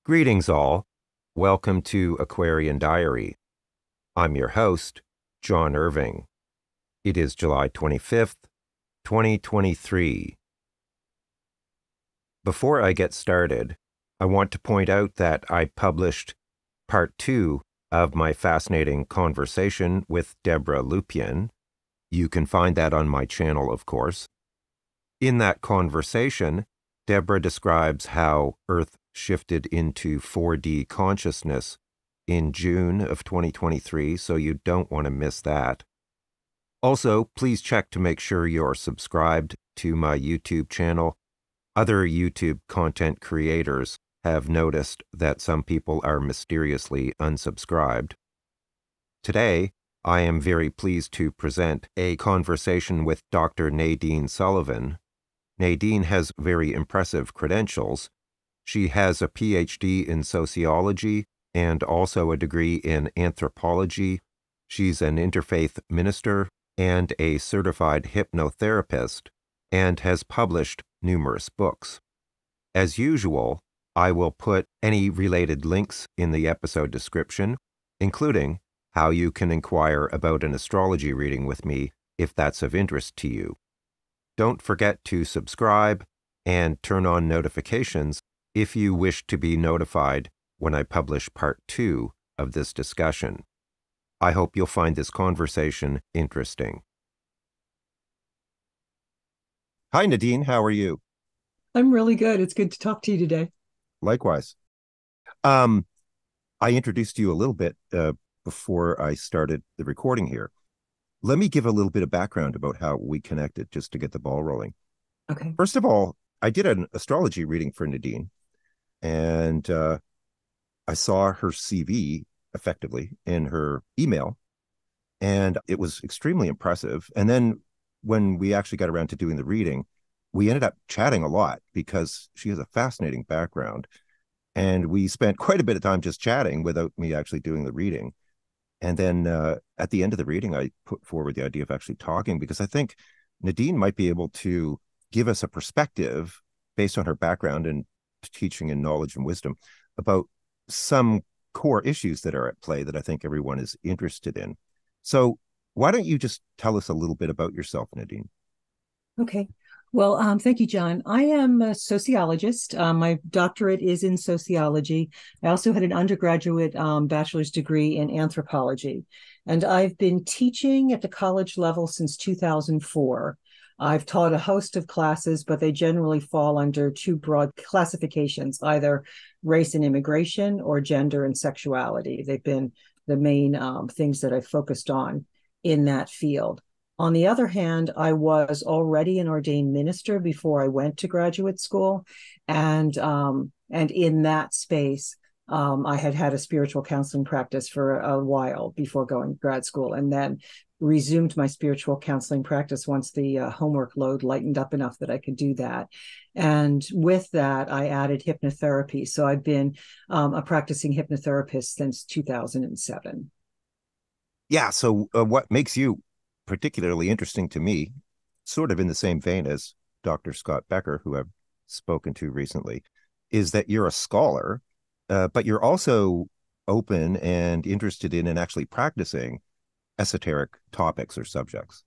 Greetings all. Welcome to Aquarian Diary. I'm your host, John Irving. It is July 25th, 2023. Before I get started, I want to point out that I published part 2 of my fascinating conversation with Deborah Lupien. You can find that on my channel, of course. In that conversation, Deborah describes how Earth shifted into 4D consciousness in June of 2023, so you don't want to miss that. Also, please check to make sure you're subscribed to my YouTube channel. Other YouTube content creators have noticed that some people are mysteriously unsubscribed. Today, I am very pleased to present a conversation with Dr. Nadine Sullivan. Nadine has very impressive credentials. She has a PhD in sociology and also a degree in anthropology. She's an interfaith minister and a certified hypnotherapist and has published numerous books. As usual, I will put any related links in the episode description, including how you can inquire about an astrology reading with me if that's of interest to you. Don't forget to subscribe and turn on notifications if you wish to be notified when I publish part 2 of this discussion. I hope you'll find this conversation interesting. Hi, Nadine. How are you? I'm really good. It's good to talk to you today. Likewise. I introduced you a little bit before I started the recording here. Let me give a little bit of background about how we connected just to get the ball rolling. Okay. First of all, I did an astrology reading for Nadine, and I saw her CV effectively in her email, and it was extremely impressive. And then when we actually got around to doing the reading, we ended up chatting a lot because she has a fascinating background. And we spent quite a bit of time just chatting without me actually doing the reading. And then at the end of the reading, I put forward the idea of actually talking because I think Nadine might be able to give us a perspective based on her background and teaching and knowledge and wisdom about some core issues that are at play that I think everyone is interested in. So why don't you just tell us a little bit about yourself, Nadine? Okay. Well, thank you, John. I am a sociologist. My doctorate is in sociology. I also had an undergraduate bachelor's degree in anthropology. And I've been teaching at the college level since 2004. I've taught a host of classes, but they generally fall under two broad classifications, either race and immigration or gender and sexuality. They've been the main things that I've focused on in that field. On the other hand, I was already an ordained minister before I went to graduate school. And in that space, I had had a spiritual counseling practice for a while before going to grad school, and then resumed my spiritual counseling practice once the homework load lightened up enough that I could do that. And with that, I added hypnotherapy. So I've been a practicing hypnotherapist since 2007. Yeah, so what makes you particularly interesting to me, sort of in the same vein as Dr. Scott Becker, who I've spoken to recently, is that you're a scholar, but you're also open and interested in and actually practicing esoteric topics or subjects.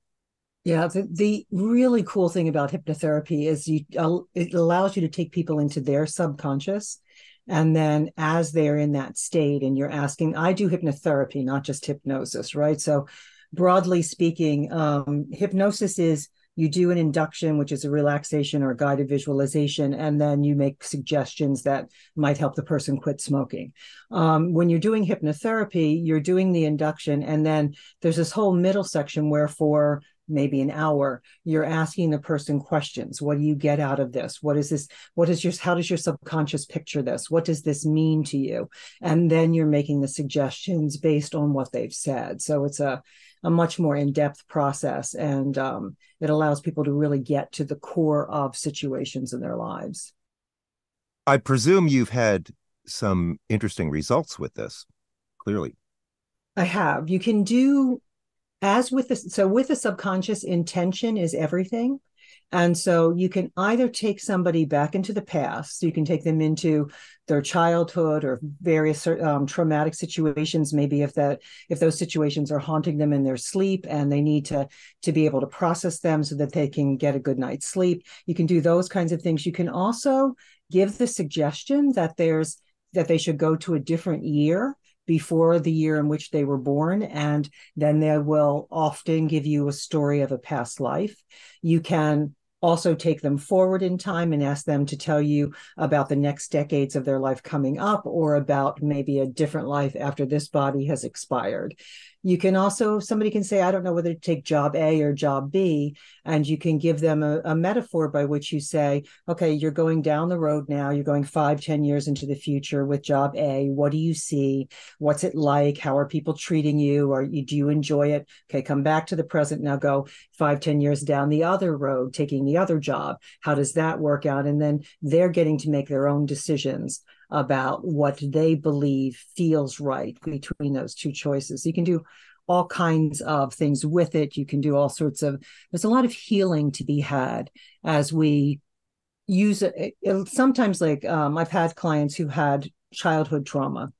Yeah, the really cool thing about hypnotherapy is it allows you to take people into their subconscious. And then as they're in that state and you're asking, I do hypnotherapy, not just hypnosis, right? So broadly speaking, hypnosis is you do an induction, which is a relaxation or a guided visualization, and then you make suggestions that might help the person quit smoking. When you're doing hypnotherapy, you're doing the induction, and then there's this whole middle section where for maybe an hour, you're asking the person questions. What do you get out of this? What is this? How does your subconscious picture this? What does this mean to you? And then you're making the suggestions based on what they've said. So it's a much more in-depth process, and it allows people to really get to the core of situations in their lives. I presume you've had some interesting results with this, clearly. I have. You can do as with the subconscious, intention is everything. And so you can either take somebody back into the past, so you can take them into their childhood or various traumatic situations, maybe if those situations are haunting them in their sleep and they need to be able to process them so that they can get a good night's sleep. You can do those kinds of things. You can also give the suggestion that they should go to a different year before the year in which they were born, and then they will often give you a story of a past life. You can also take them forward in time and ask them to tell you about the next decades of their life coming up, or about maybe a different life after this body has expired. You can also, somebody can say, I don't know whether to take job A or job B, and you can give them a metaphor by which you say, okay, you're going down the road now, you're going 5-10 years into the future with job A. What do you see? What's it like? How are people treating you? Do you enjoy it? Okay, come back to the present. Now go 5-10 years down the other road, taking the other job. How does that work out? And then they're getting to make their own decisions about what they believe feels right between those two choices. You can do all kinds of things with it. You can do all sorts of, there's a lot of healing to be had as we use it. Sometimes, like I've had clients who had childhood trauma,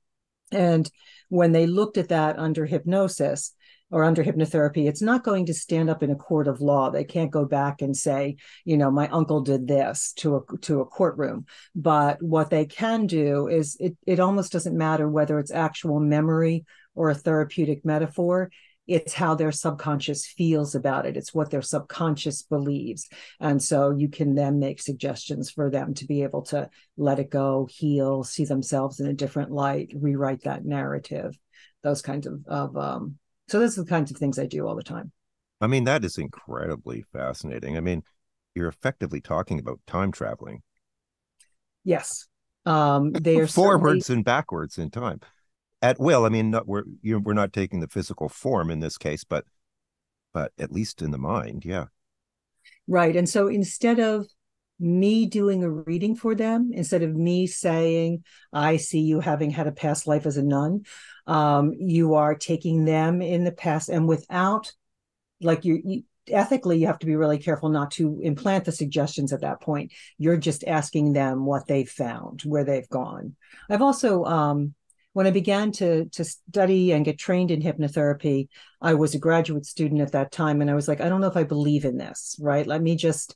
and when they looked at that under hypnosis or under hypnotherapy, it's not going to stand up in a court of law. They can't go back and say, my uncle did this to a courtroom. But what they can do is it almost doesn't matter whether it's actual memory or a therapeutic metaphor. It's how their subconscious feels about it. It's what their subconscious believes. And so you can then make suggestions for them to be able to let it go, heal, see themselves in a different light, rewrite that narrative, those kinds of so those are the kinds of things I do all the time. I mean, that is incredibly fascinating. I mean, you're effectively talking about time traveling. Yes. They are forwards and backwards in time at will. I mean, we're not taking the physical form in this case, but at least in the mind. Yeah. Right. And so instead of me doing a reading for them, instead of me saying, I see you having had a past life as a nun, you are taking them in the past, and without, like, ethically, you have to be really careful not to implant the suggestions at that point. You're just asking them what they've found, where they've gone. I've also, when I began to study and get trained in hypnotherapy, I was a graduate student at that time, and I was like, I don't know if I believe in this, right? Let me just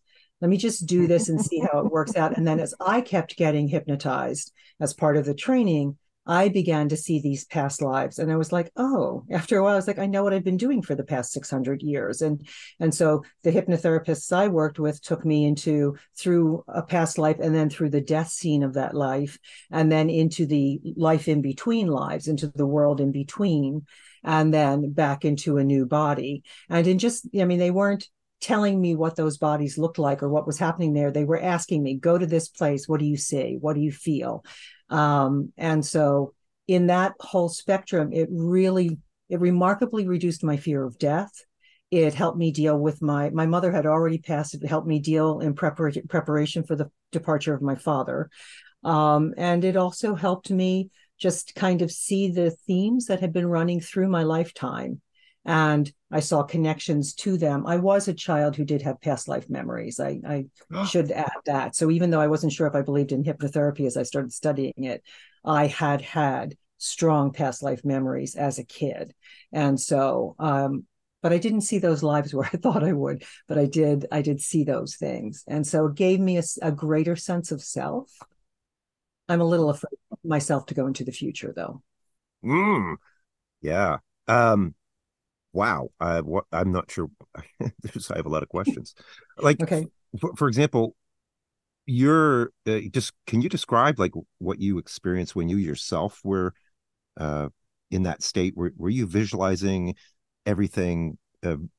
do this and see how it works out. And then as I kept getting hypnotized as part of the training, I began to see these past lives. And I was like, oh, after a while, I was like, I know what I've been doing for the past 600 years. And so the hypnotherapists I worked with took me through a past life, and then through the death scene of that life, and then into the life in between lives, into the world in between, and then back into a new body. And they weren't telling me what those bodies looked like or what was happening there. They were asking me, go to this place. What do you see? What do you feel? And so in that whole spectrum, it remarkably reduced my fear of death. It helped me deal with my mother had already passed. It helped me deal in preparation for the departure of my father. And it also helped me just kind of see the themes that had been running through my lifetime. And I saw connections to them. I was a child who did have past life memories. I should add that. So even though I wasn't sure if I believed in hypnotherapy as I started studying it, I had strong past life memories as a kid. And so, but I didn't see those lives where I thought I would, but I did see those things. And so it gave me a greater sense of self. I'm a little afraid of myself to go into the future, though. Yeah. Wow. I'm not sure. I have a lot of questions. Like, okay. For example, you're can you describe like what you experienced when you yourself were in that state? Were you visualizing everything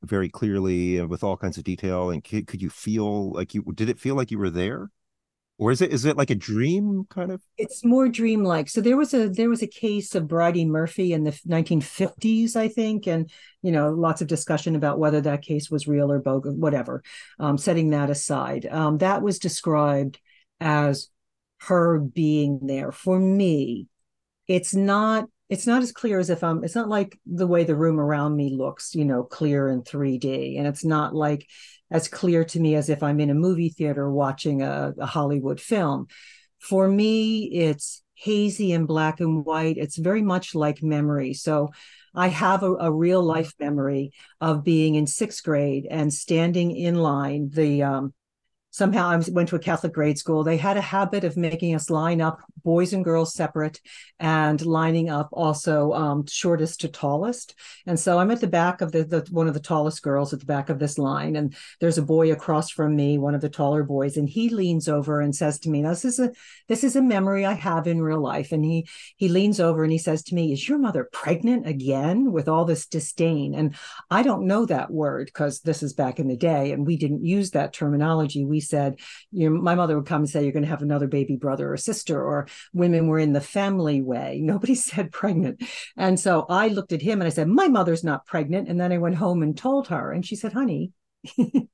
very clearly and with all kinds of detail? And could you feel like did it feel like you were there? Or is it like a dream kind of? It's more dreamlike. So there was a case of Roddy Murphy in the 1950s, I think, and lots of discussion about whether that case was real or bogus, whatever. Setting that aside, that was described as her being there. For me, it's not it's not as clear as if it's not like the way the room around me looks, clear in 3D. And it's not like as clear to me as if I'm in a movie theater watching a Hollywood film. For me, it's hazy and black and white. It's very much like memory. So I have a real life memory of being in sixth grade and standing in line. Somehow I went to a Catholic grade school. They had a habit of making us line up, boys and girls separate, and lining up also shortest to tallest. And so I'm at the back of the one of the tallest girls at the back of this line, and there's a boy across from me, one of the taller boys, and he leans over and says to me, "Now this is a memory I have in real life." And he leans over and he says to me, "Is your mother pregnant again?" with all this disdain. And I don't know that word because this is back in the day, and we didn't use that terminology. We said, my mother would come and say, "You're going to have another baby brother or sister," or women were in the family way. Nobody said pregnant. And so I looked at him and I said, "My mother's not pregnant." And then I went home and told her, and she said, "Honey,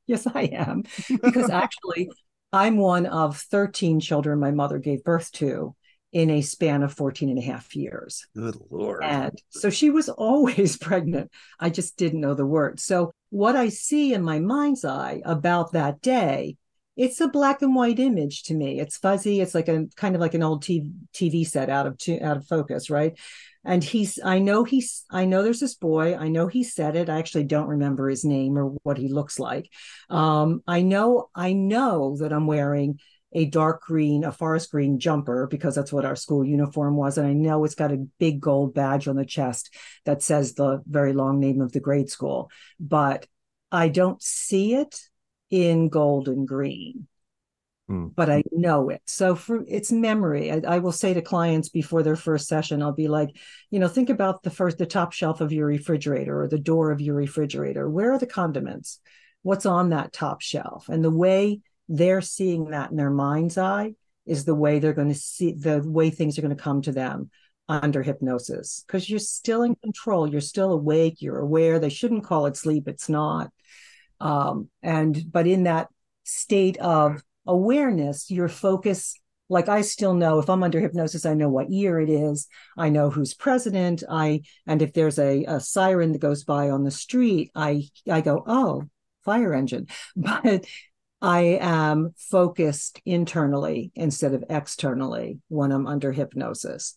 yes, I am." Because actually, I'm one of 13 children my mother gave birth to in a span of 14 and a half years. Good Lord. And so she was always pregnant. I just didn't know the word. So what I see in my mind's eye about that day, it's a black and white image to me. It's fuzzy. It's like a kind of like an old TV set out of focus, right? And I know there's this boy. I know he said it. I actually don't remember his name or what he looks like. I know that I'm wearing a dark green, a forest green jumper because that's what our school uniform was. And I know it's got a big gold badge on the chest that says the very long name of the grade school, but I don't see it in gold and green, but I know it. So it's memory. I will say to clients before their first session, I'll be like, think about the top shelf of your refrigerator or the door of your refrigerator. Where are the condiments? What's on that top shelf? And the way they're seeing that in their mind's eye is the way they're going to see the way things are going to come to them under hypnosis, because you're still in control. You're still awake. You're aware. They shouldn't call it sleep. It's not. But in that state of awareness, your focus, like I still know if I'm under hypnosis, I know what year it is. I know who's president. And if there's a siren that goes by on the street, I go, "Oh, fire engine." But I am focused internally instead of externally when I'm under hypnosis.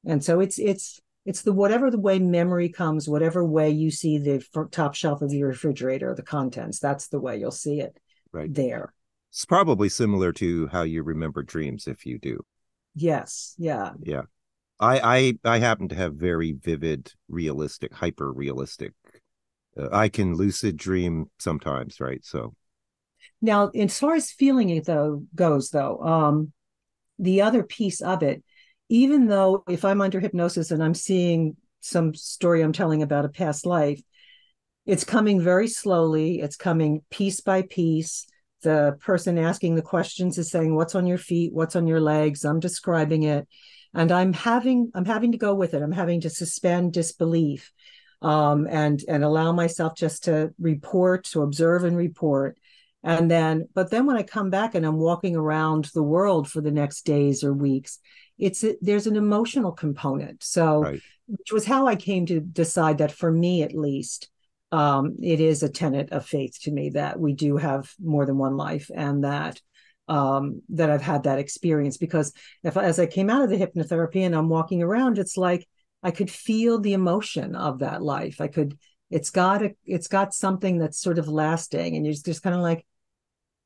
And so it's whatever the way memory comes, whatever way you see the top shelf of your refrigerator, the contents, that's the way you'll see it right there. It's probably similar to how you remember dreams if you do. Yes. Yeah. Yeah. I happen to have very vivid, realistic, hyper realistic. I can lucid dream sometimes, right? So now, as far as feeling it goes, the other piece of it, even though if I'm under hypnosis and I'm seeing some story I'm telling about a past life, it's coming very slowly. It's coming piece by piece. The person asking the questions is saying, "What's on your feet? What's on your legs?" I'm describing it. And I'm having to go with it. I'm having to suspend disbelief and allow myself just to observe and report. But then when I come back and I'm walking around the world for the next days or weeks, there's an emotional component. So, right. Which was how I came to decide that for me, at least, it is a tenet of faith to me that we do have more than one life, and that I've had that experience. Because as I came out of the hypnotherapy and I'm walking around, it's like I could feel the emotion of that life. It's got something that's sort of lasting, and you're just kind of like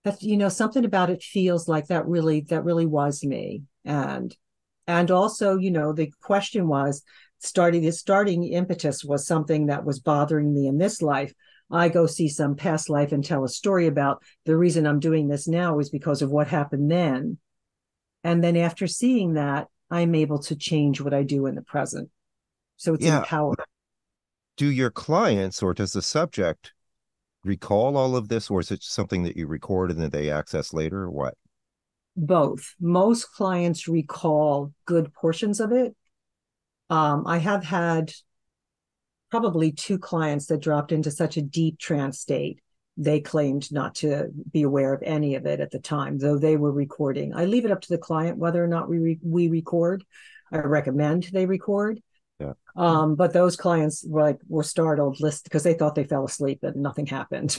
that. Something about it feels like that really was me. And also, the question was, the starting impetus was something that was bothering me in this life. I go see some past life and tell a story about the reason I'm doing this now is because of what happened then. And then after seeing that, I'm able to change what I do in the present. So it's empowering. Do your clients or does the subject recall all of this, or is it something that you record and that they access later, or what? Both. Most clients recall good portions of it. I have had probably 2 clients that dropped into such a deep trance state. They claimed not to be aware of any of it at the time, though they were recording. I leave it up to the client whether or not we record. I recommend they record. Yeah. But those clients were startled because they thought they fell asleep and nothing happened.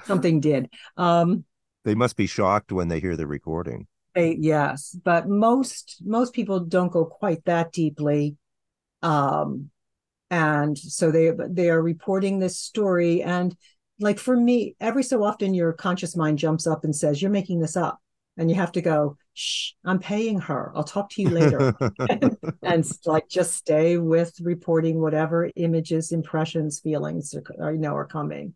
Something did. They must be shocked when they hear the recording. Yes, but most people don't go quite that deeply. Um, and so they are reporting this story. And like for me, every so often your conscious mind jumps up and says, "You're making this up." And you have to go, "Shh, I'm paying her. I'll talk to you later." And like just stay with reporting whatever images, impressions, feelings are coming.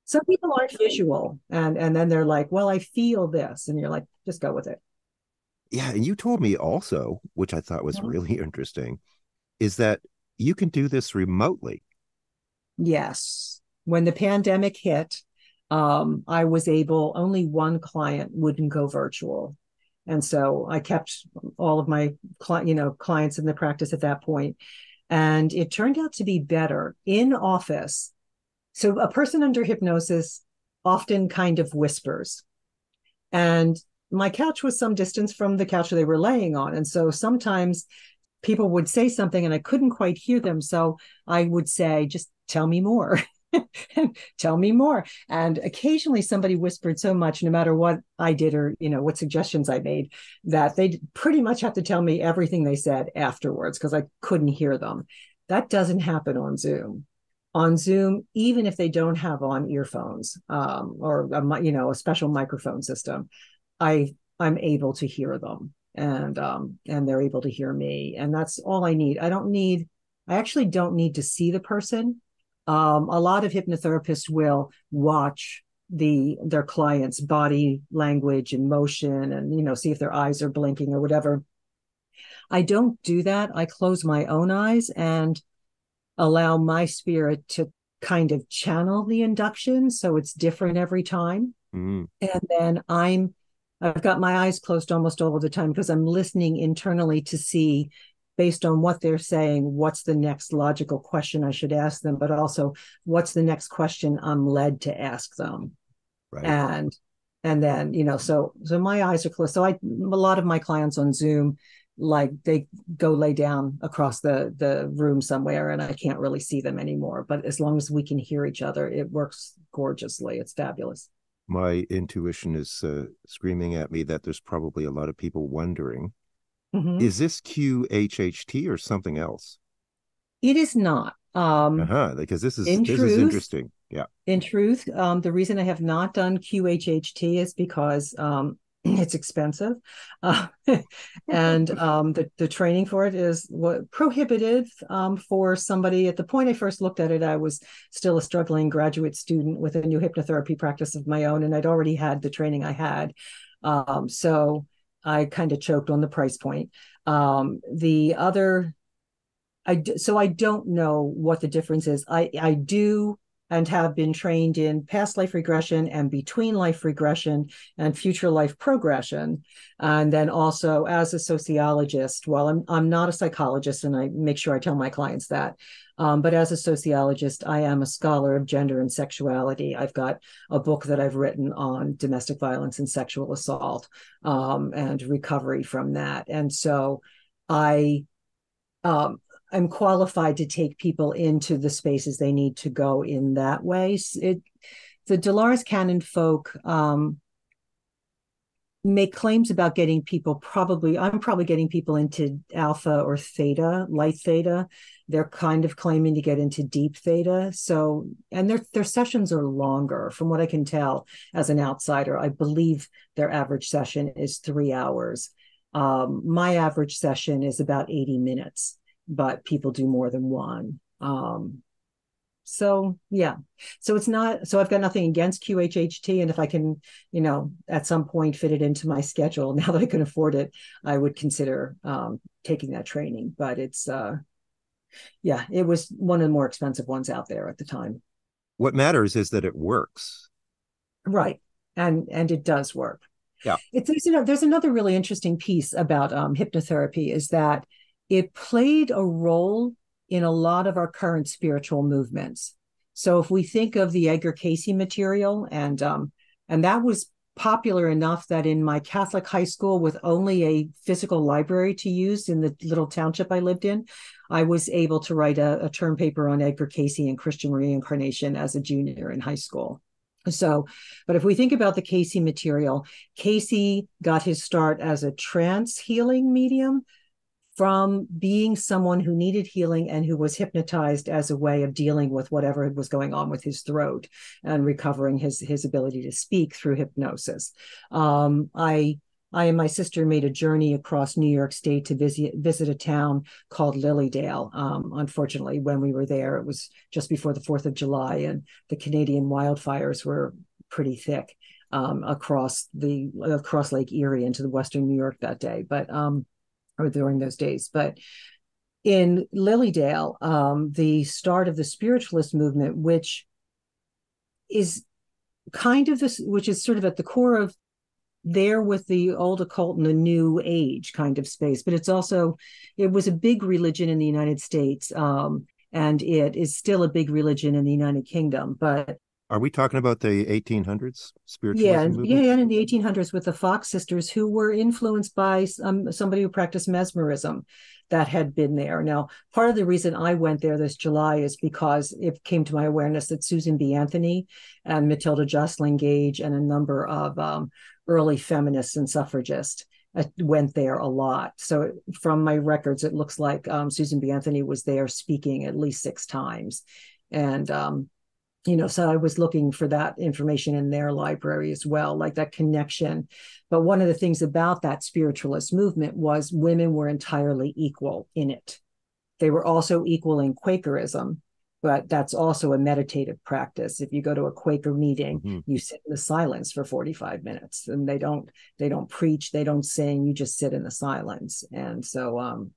Some people aren't visual, and then they're like, "Well, I feel this," and you're like, "Just go with it." Yeah, and you told me also, which I thought was really interesting, is that you can do this remotely. Yes. When the pandemic hit, I was able, only one client wouldn't go virtual. And so I kept all of my clients in the practice at that point. And it turned out to be better in office. So a person under hypnosis often kind of whispers. And my couch was some distance from the couch they were laying on. And so sometimes people would say something and I couldn't quite hear them. So I would say, just tell me more. Tell me more. And occasionally somebody whispered so much, no matter what I did or, what suggestions I made, that they pretty much have to tell me everything they said afterwards because I couldn't hear them. That doesn't happen on Zoom. On Zoom, even if they don't have on earphones or a special microphone system, I'm able to hear them and they're able to hear me, and that's all I need. I actually don't need to see the person. A lot of hypnotherapists will watch their client's body language and motion and see if their eyes are blinking or whatever. I don't do that. I close my own eyes and allow my spirit to kind of channel the induction so it's different every time. Mm. And then I've got my eyes closed almost all of the time because I'm listening internally to see, based on what they're saying, what's the next logical question I should ask them, but also what's the next question I'm led to ask them. Right. And then, so my eyes are closed. So a lot of my clients on Zoom, like they go lay down across the room somewhere and I can't really see them anymore. But as long as we can hear each other, it works gorgeously. It's fabulous. My intuition is screaming at me that there's probably a lot of people wondering, Mm-hmm. is this QHHT or something else? It is not. Because this In is truth, interesting. Yeah. in truth, the reason I have not done QHHT is because it's expensive, uh, and the training for it is prohibited for somebody. At the point I first looked at it, I was still a struggling graduate student with a new hypnotherapy practice of my own, and I'd already had the training I had. So I kind of choked on the price point. The other so I don't know what the difference is. I do and have been trained in past life regression and between life regression and future life progression. And then also as a sociologist, while I'm not a psychologist, and I make sure I tell my clients that, but as a sociologist, I am a scholar of gender and sexuality. I've got a book that I've written on domestic violence and sexual assault and recovery from that. And so I um, I'm qualified to take people into the spaces they need to go in that way. The Dolores Cannon folk make claims about getting people I'm probably getting people into alpha or theta, light theta. They're kind of claiming to get into deep theta. So, and their sessions are longer from what I can tell as an outsider. I believe their average session is 3 hours. My average session is about 80 minutes, but people do more than one. So yeah, so it's not, so I've got nothing against QHHT. And if I can, at some point fit it into my schedule, now that I can afford it, I would consider taking that training. But yeah, it was one of the more expensive ones out there at the time. What matters is that it works. Right. And it does work. Yeah. There's another really interesting piece about hypnotherapy is that it played a role in a lot of our current spiritual movements. So if we think of the Edgar Cayce material, and that was popular enough that in my Catholic high school, with only a physical library to use in the little township I lived in, I was able to write a term paper on Edgar Cayce and Christian reincarnation as a junior in high school. So, but if we think about the Cayce material, Cayce got his start as a trance healing medium from being someone who needed healing and who was hypnotized as a way of dealing with whatever was going on with his throat and recovering his ability to speak through hypnosis. I and my sister made a journey across New York State to visit a town called Lilydale. Unfortunately, when we were there, it was just before the 4th of July, and the Canadian wildfires were pretty thick across Lake Erie into the Western New York that day. But or during those days. But in Lilydale, the start of the spiritualist movement, which is which is sort of at the core of there with the old occult and the new age kind of space, but it was a big religion in the United States, and it is still a big religion in the United Kingdom. But are we talking about the 1800s spiritualism movement? Yeah, in the 1800s with the Fox sisters, who were influenced by somebody who practiced mesmerism that had been there. Now, part of the reason I went there this July is because it came to my awareness that Susan B. Anthony and Matilda Jocelyn Gage and a number of early feminists and suffragists went there a lot. So from my records, it looks like Susan B. Anthony was there speaking at least 6 times. And so I was looking for that information in their library as well, like that connection. But one of the things about that spiritualist movement was women were entirely equal in it. They were also equal in Quakerism, but that's also a meditative practice. If you go to a Quaker meeting, you sit in the silence for 45 minutes, and they don't preach, they don't sing, you just sit in the silence. And so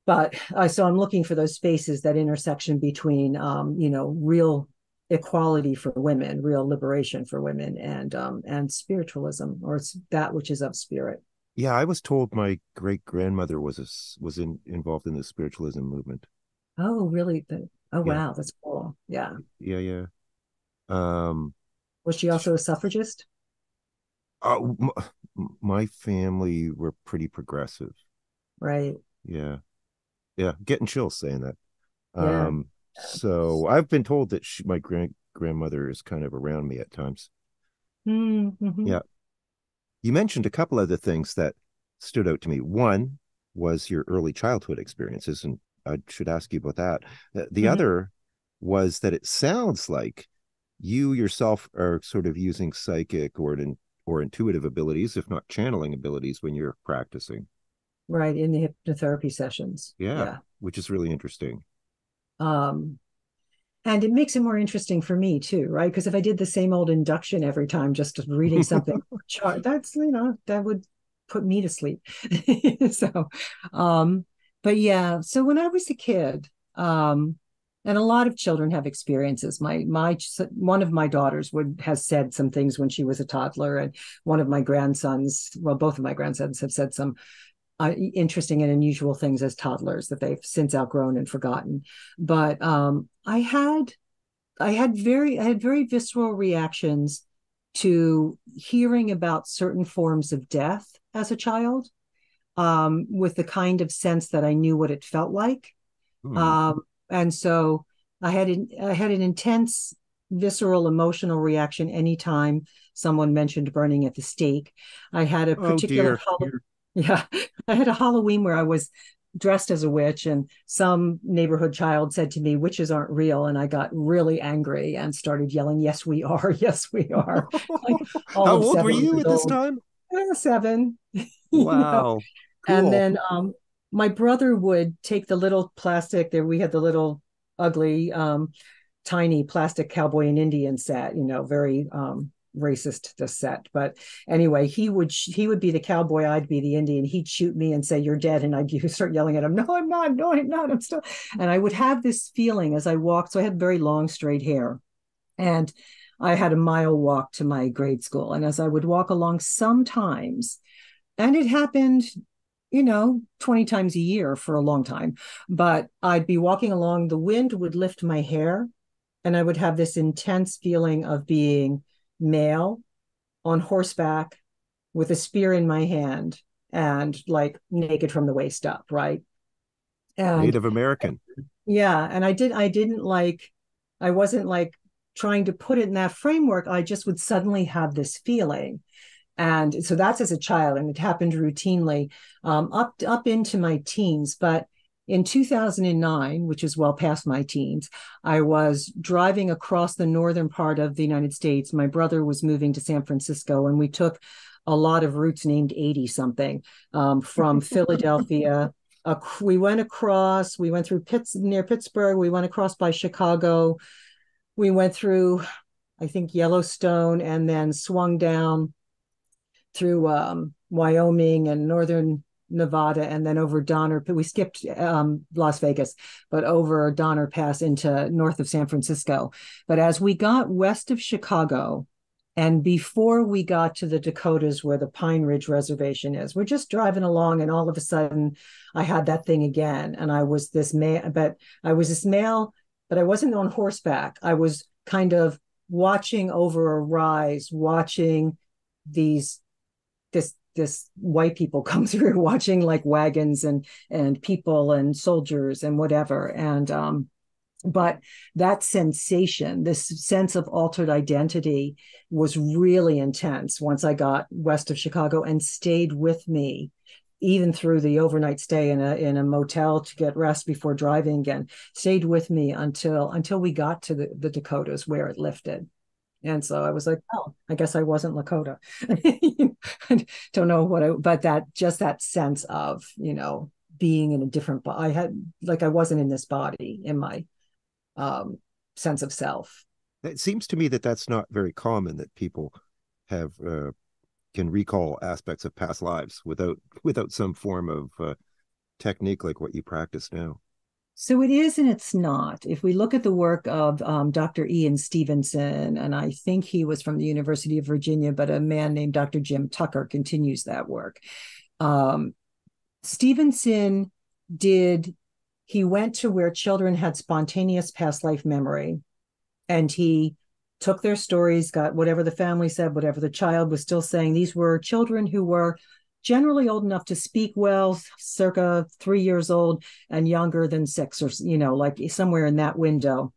so I'm looking for those spaces, that intersection between real equality for women, real liberation for women, and spiritualism, or that which is of spirit. Yeah, I was told my great grandmother was involved in the spiritualism movement. Oh, really? Yeah. Wow, that's cool. Yeah. Yeah. Was she also a suffragist? My family were pretty progressive. Right. Yeah. Getting chills saying that. Yeah. So I've been told that my grandmother is kind of around me at times. Mm-hmm. Yeah. You mentioned a couple other things that stood out to me. One was your early childhood experiences, and I should ask you about that. The other was that it sounds like you yourself are sort of using psychic or intuitive abilities, if not channeling abilities, when you're practicing. Right, in the hypnotherapy sessions. Yeah. Which is really interesting. And it makes it more interesting for me too, right? Because if I did the same old induction every time, just reading something chart, that would put me to sleep. So, but yeah. So when I was a kid, and a lot of children have experiences. One of my daughters has said some things when she was a toddler, and one of my grandsons, well, both of my grandsons have said some interesting and unusual things as toddlers that they've since outgrown and forgotten. But I had very visceral reactions to hearing about certain forms of death as a child, with the kind of sense that I knew what it felt like. And so I had an intense visceral emotional reaction anytime someone mentioned burning at the stake. I had a particular I had a Halloween where I was dressed as a witch, and some neighborhood child said to me, "Witches aren't real," and I got really angry and started yelling, "Yes, we are! Yes, we are!" Like how old were you at this time? 7. Wow, cool. And then my brother would take the little plastic. There we had the little ugly, tiny plastic cowboy and Indian set. Very racist, the set. But anyway, he would be the cowboy, I'd be the Indian. He'd shoot me and say, "You're dead," and I'd start yelling at him, "No, I'm not. No, I'm not. I'm still." And I would have this feeling as I walked. So I had very long straight hair, and I had a mile walk to my grade school. And as I would walk along, sometimes, and it happened 20 times a year for a long time, but I'd be walking along, the wind would lift my hair, and I would have this intense feeling of being male on horseback with a spear in my hand and like naked from the waist up, right? And Native American. yeah, and I wasn't like trying to put it in that framework. I just would suddenly have this feeling. And so that's as a child, and it happened routinely up into my teens. But in 2009, which is well past my teens, I was driving across the northern part of the United States. My brother was moving to San Francisco, and we took a lot of routes named 80 something from Philadelphia. We went across, we went through near Pittsburgh, we went across by Chicago, we went through, I think, Yellowstone, and then swung down through Wyoming and northern Nevada, and then over Donner. We skipped Las Vegas, but over Donner Pass into north of San Francisco. But as we got west of Chicago, and before we got to the Dakotas where the Pine Ridge Reservation is, we're just driving along, and all of a sudden I had that thing again. And I was this male, but I wasn't on horseback. I was kind of watching over a rise, watching this white people come through, watching like wagons and people and soldiers and whatever. And but that sensation, this sense of altered identity, was really intense once I got west of Chicago, and stayed with me even through the overnight stay in a motel to get rest before driving again. Stayed with me until we got to the Dakotas, where it lifted. And so I was like, oh, I guess I wasn't Lakota. I don't know but that sense of, being in a different body. I wasn't in this body, in my sense of self. It seems to me that that's not very common, that people have can recall aspects of past lives without some form of technique like what you practice now. So it is and it's not. If we look at the work of Dr. Ian Stevenson, and I think he was from the University of Virginia, but a man named Dr. Jim Tucker continues that work. Stevenson he went to where children had spontaneous past life memory, and he took their stories, got whatever the family said, whatever the child was still saying. These were children who were generally old enough to speak well, circa 3 years old, and younger than 6, or, like somewhere in that window.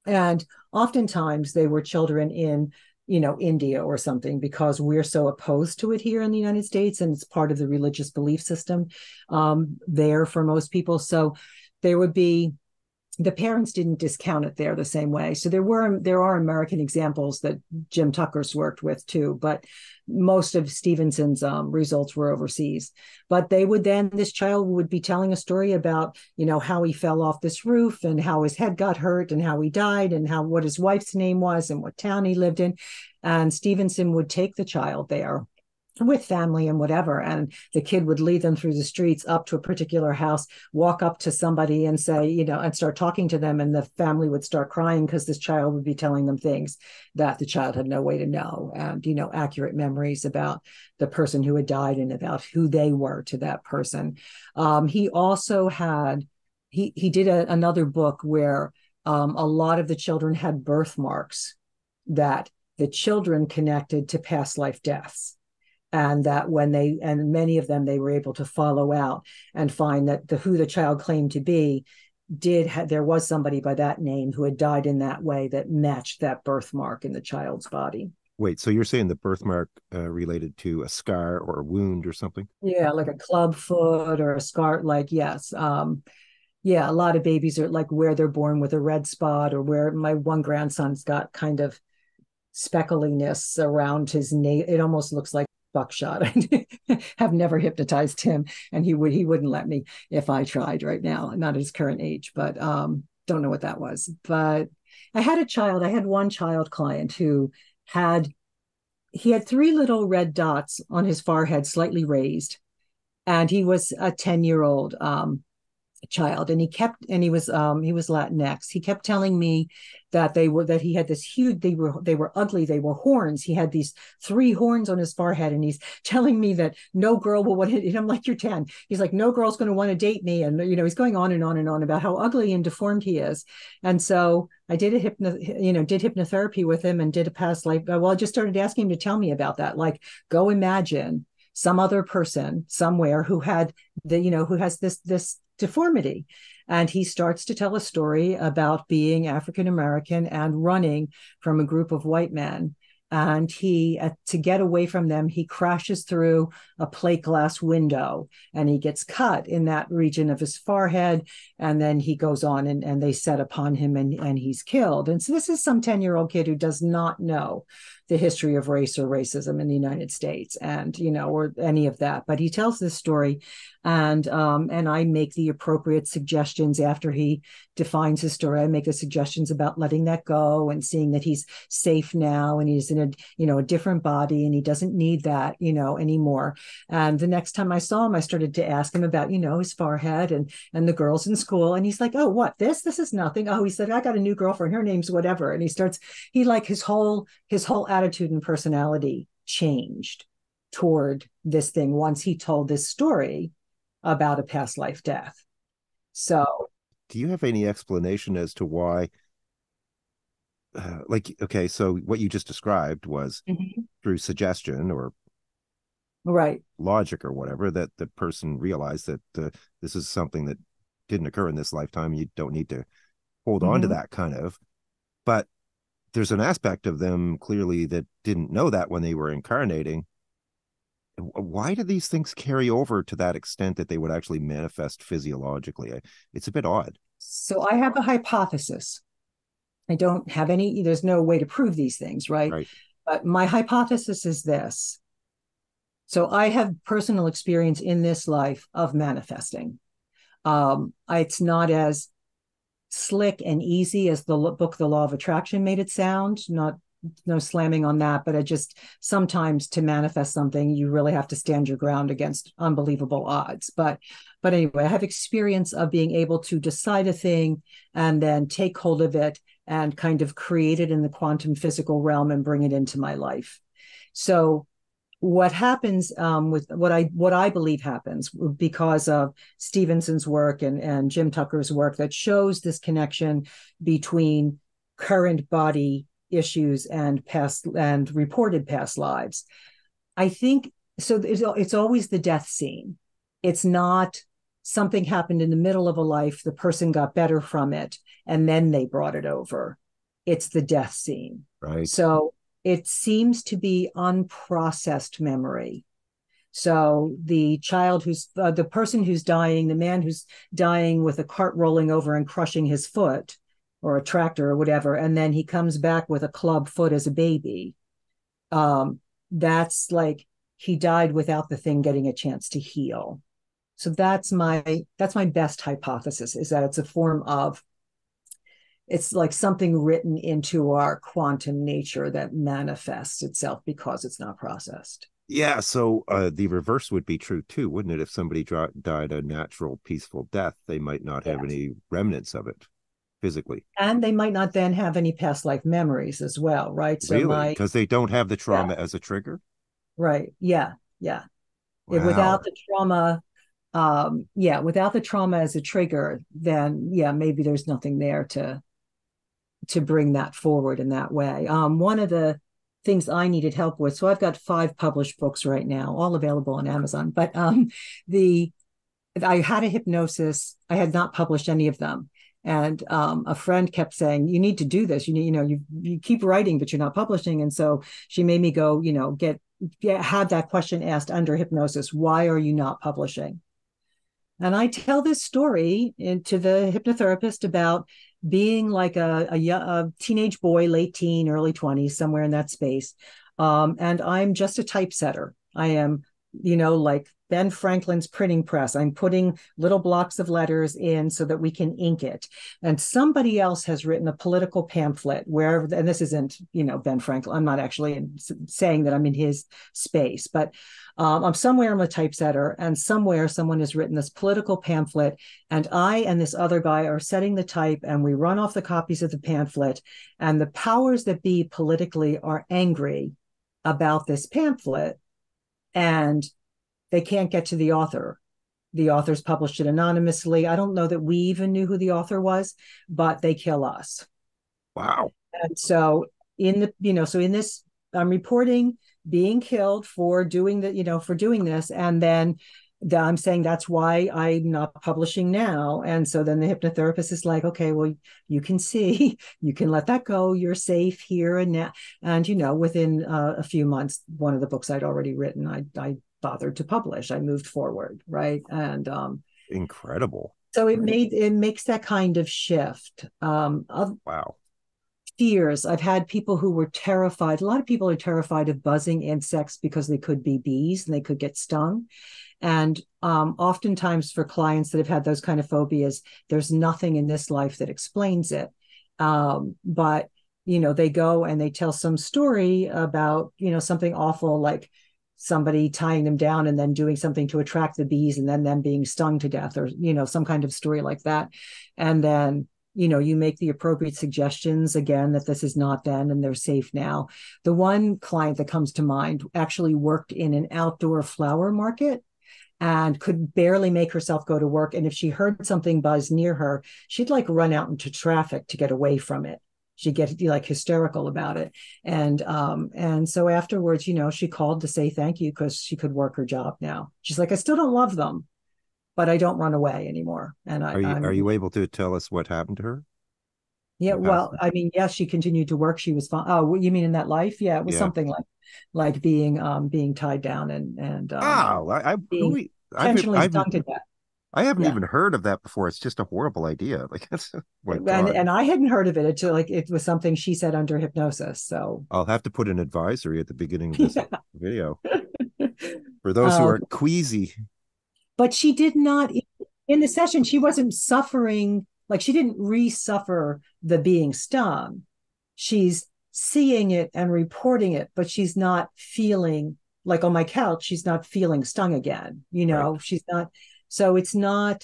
And oftentimes they were children in, India or something, because we're so opposed to it here in the United States, and it's part of the religious belief system there for most people. So there would be, the parents didn't discount it there the same way. So there are American examples that Jim Tucker's worked with too, but most of Stevenson's results were overseas. But this child would be telling a story about, how he fell off this roof, and how his head got hurt, and how he died, and what his wife's name was, and what town he lived in. And Stevenson would take the child there with family and whatever, and the kid would lead them through the streets up to a particular house, walk up to somebody and say, and start talking to them, and the family would start crying because this child would be telling them things that the child had no way to know, and accurate memories about the person who had died and about who they were to that person. He also had he did another book where a lot of the children had birthmarks that the children connected to past life deaths, and that many of them, they were able to follow out and find that who the child claimed to be there was somebody by that name who had died in that way that matched that birthmark in the child's body. Wait, so you're saying the birthmark related to a scar or a wound or something? Yeah, like a club foot or a scar, yes. Yeah, a lot of babies are like where they're born with a red spot, or where my one grandson's got kind of speckliness around his nape. It almost looks like buckshot. I have never hypnotized him, and he wouldn't let me if I tried right now, not at his current age, but don't know what that was. But I had one child client who had 3 little red dots on his forehead, slightly raised, and he was a 10-year-old child, and he was Latinx. He kept telling me that he had this huge, they were ugly, they were horns. He had these 3 horns on his forehead, and he's telling me that no girl will want to, and I'm like, you're 10. He's like, no girl's going to want to date me. And he's going on and on and on about how ugly and deformed he is. And so I did hypnotherapy with him and did a past life. Well, I just started asking him to tell me about that. Like, go imagine some other person somewhere who has this deformity. And he starts to tell a story about being African American and running from a group of white men. And to get away from them, he crashes through a plate glass window, and he gets cut in that region of his forehead. And then he goes on, and they set upon him, and he's killed. And so this is some 10-year-old kid who does not know the history of race or racism in the United States, and or any of that. But he tells this story, and I make the appropriate suggestions after he defines his story. I make the suggestions about letting that go and seeing that he's safe now, and he's in a different body, and he doesn't need that anymore. And the next time I saw him, I started to ask him about his forehead and the girls in school, and he's like, oh, what, this is nothing. Oh, he said, I got a new girlfriend, her name's whatever. And his whole attitude and personality changed toward this thing once he told this story about a past life death. So do you have any explanation as to why, okay, so what you just described was through suggestion or right logic or whatever, that the person realized that this is something that didn't occur in this lifetime. You don't need to hold on to that kind of, but there's an aspect of them clearly that didn't know that when they were incarnating. Why do these things carry over to that extent that they would actually manifest physiologically? It's a bit odd. So I have a hypothesis. I don't have any, there's no way to prove these things, right? Right. But my hypothesis is this. So I have personal experience in this life of manifesting. It's not as slick and easy as the book The Law of Attraction made it sound. No slamming on that, but sometimes to manifest something, you really have to stand your ground against unbelievable odds. But anyway, I have experience of being able to decide a thing and then take hold of it and kind of create it in the quantum physical realm and bring it into my life. So what happens with what I believe happens because of Stevenson's work and Jim Tucker's work that shows this connection between current body issues and past and reported past lives. I think so. It's always the death scene. It's not something happened in the middle of a life, the person got better from it, and then they brought it over. It's the death scene. Right. So it seems to be unprocessed memory. So the child the person who's dying, the man who's dying with a cart rolling over and crushing his foot, or a tractor or whatever, and then he comes back with a club foot as a baby. That's like he died without the thing getting a chance to heal. So that's my best hypothesis, is that it's a form of, it's like something written into our quantum nature that manifests itself because it's not processed. Yeah, so the reverse would be true too, wouldn't it? If somebody died a natural, peaceful death, they might not have any remnants of it physically. And they might not then have any past life memories as well, right? So really? Because they don't have the trauma as a trigger? Right. Yeah. Wow. Without the trauma, without the trauma as a trigger, then maybe there's nothing there to bring that forward in that way. One of the things I needed help with, so I've got 5 published books right now, all available on Amazon, but I had a hypnosis. I had not published any of them. And a friend kept saying, you need to do this. You keep writing, but you're not publishing. And so she made me go, have that question asked under hypnosis. Why are you not publishing? And I tell this story to the hypnotherapist about being like a teenage boy, late teen, early 20s, somewhere in that space. And I'm just a typesetter. I am, like Ben Franklin's printing press. I'm putting little blocks of letters in so that we can ink it. And somebody else has written a political pamphlet where, and this isn't, Ben Franklin. I'm not actually saying that I'm in his space, but I'm somewhere, I'm a typesetter, and somewhere someone has written this political pamphlet, and I and this other guy are setting the type, and we run off the copies of the pamphlet, and the powers that be politically are angry about this pamphlet, and they can't get to the author. The author's published it anonymously. I don't know that we even knew who the author was, but they kill us. Wow. And so in this, I'm reporting being killed for doing this. And then I'm saying that's why I'm not publishing now. And so then the hypnotherapist is like, okay, well, you can see, you can let that go. You're safe here and now. And, within a few months, one of the books I'd already written, I bothered to publish. I moved forward. Right. And incredible. So it makes that kind of shift. Wow. Fears. I've had people who were terrified. A lot of people are terrified of buzzing insects because they could be bees and they could get stung. And oftentimes for clients that have had those kind of phobias, there's nothing in this life that explains it. But, they go and they tell some story about, something awful, like somebody tying them down and then doing something to attract the bees and then them being stung to death, or, some kind of story like that. And then you make the appropriate suggestions again that this is not them and they're safe now. The one client that comes to mind actually worked in an outdoor flower market and could barely make herself go to work. And if she heard something buzz near her, she'd like run out into traffic to get away from it. She'd get like hysterical about it. And so afterwards, she called to say thank you because she could work her job now. She's like, I still don't love them, but I don't run away anymore. And are you able to tell us what happened to her? Yeah, well, I mean, yes, she continued to work. She was fine. Oh, you mean in that life? Yeah, it was something like being being tied down and being intentionally stung to death. I haven't even heard of that before. It's just a horrible idea. Like that's and I hadn't heard of it until it was something she said under hypnosis. So I'll have to put an advisory at the beginning of this video for those who are queasy. But she did not, in the session, she wasn't suffering, like she didn't re-suffer the being stung. She's seeing it and reporting it, but she's not feeling, like on my couch, she's not feeling stung again. Right. She's not. So it's not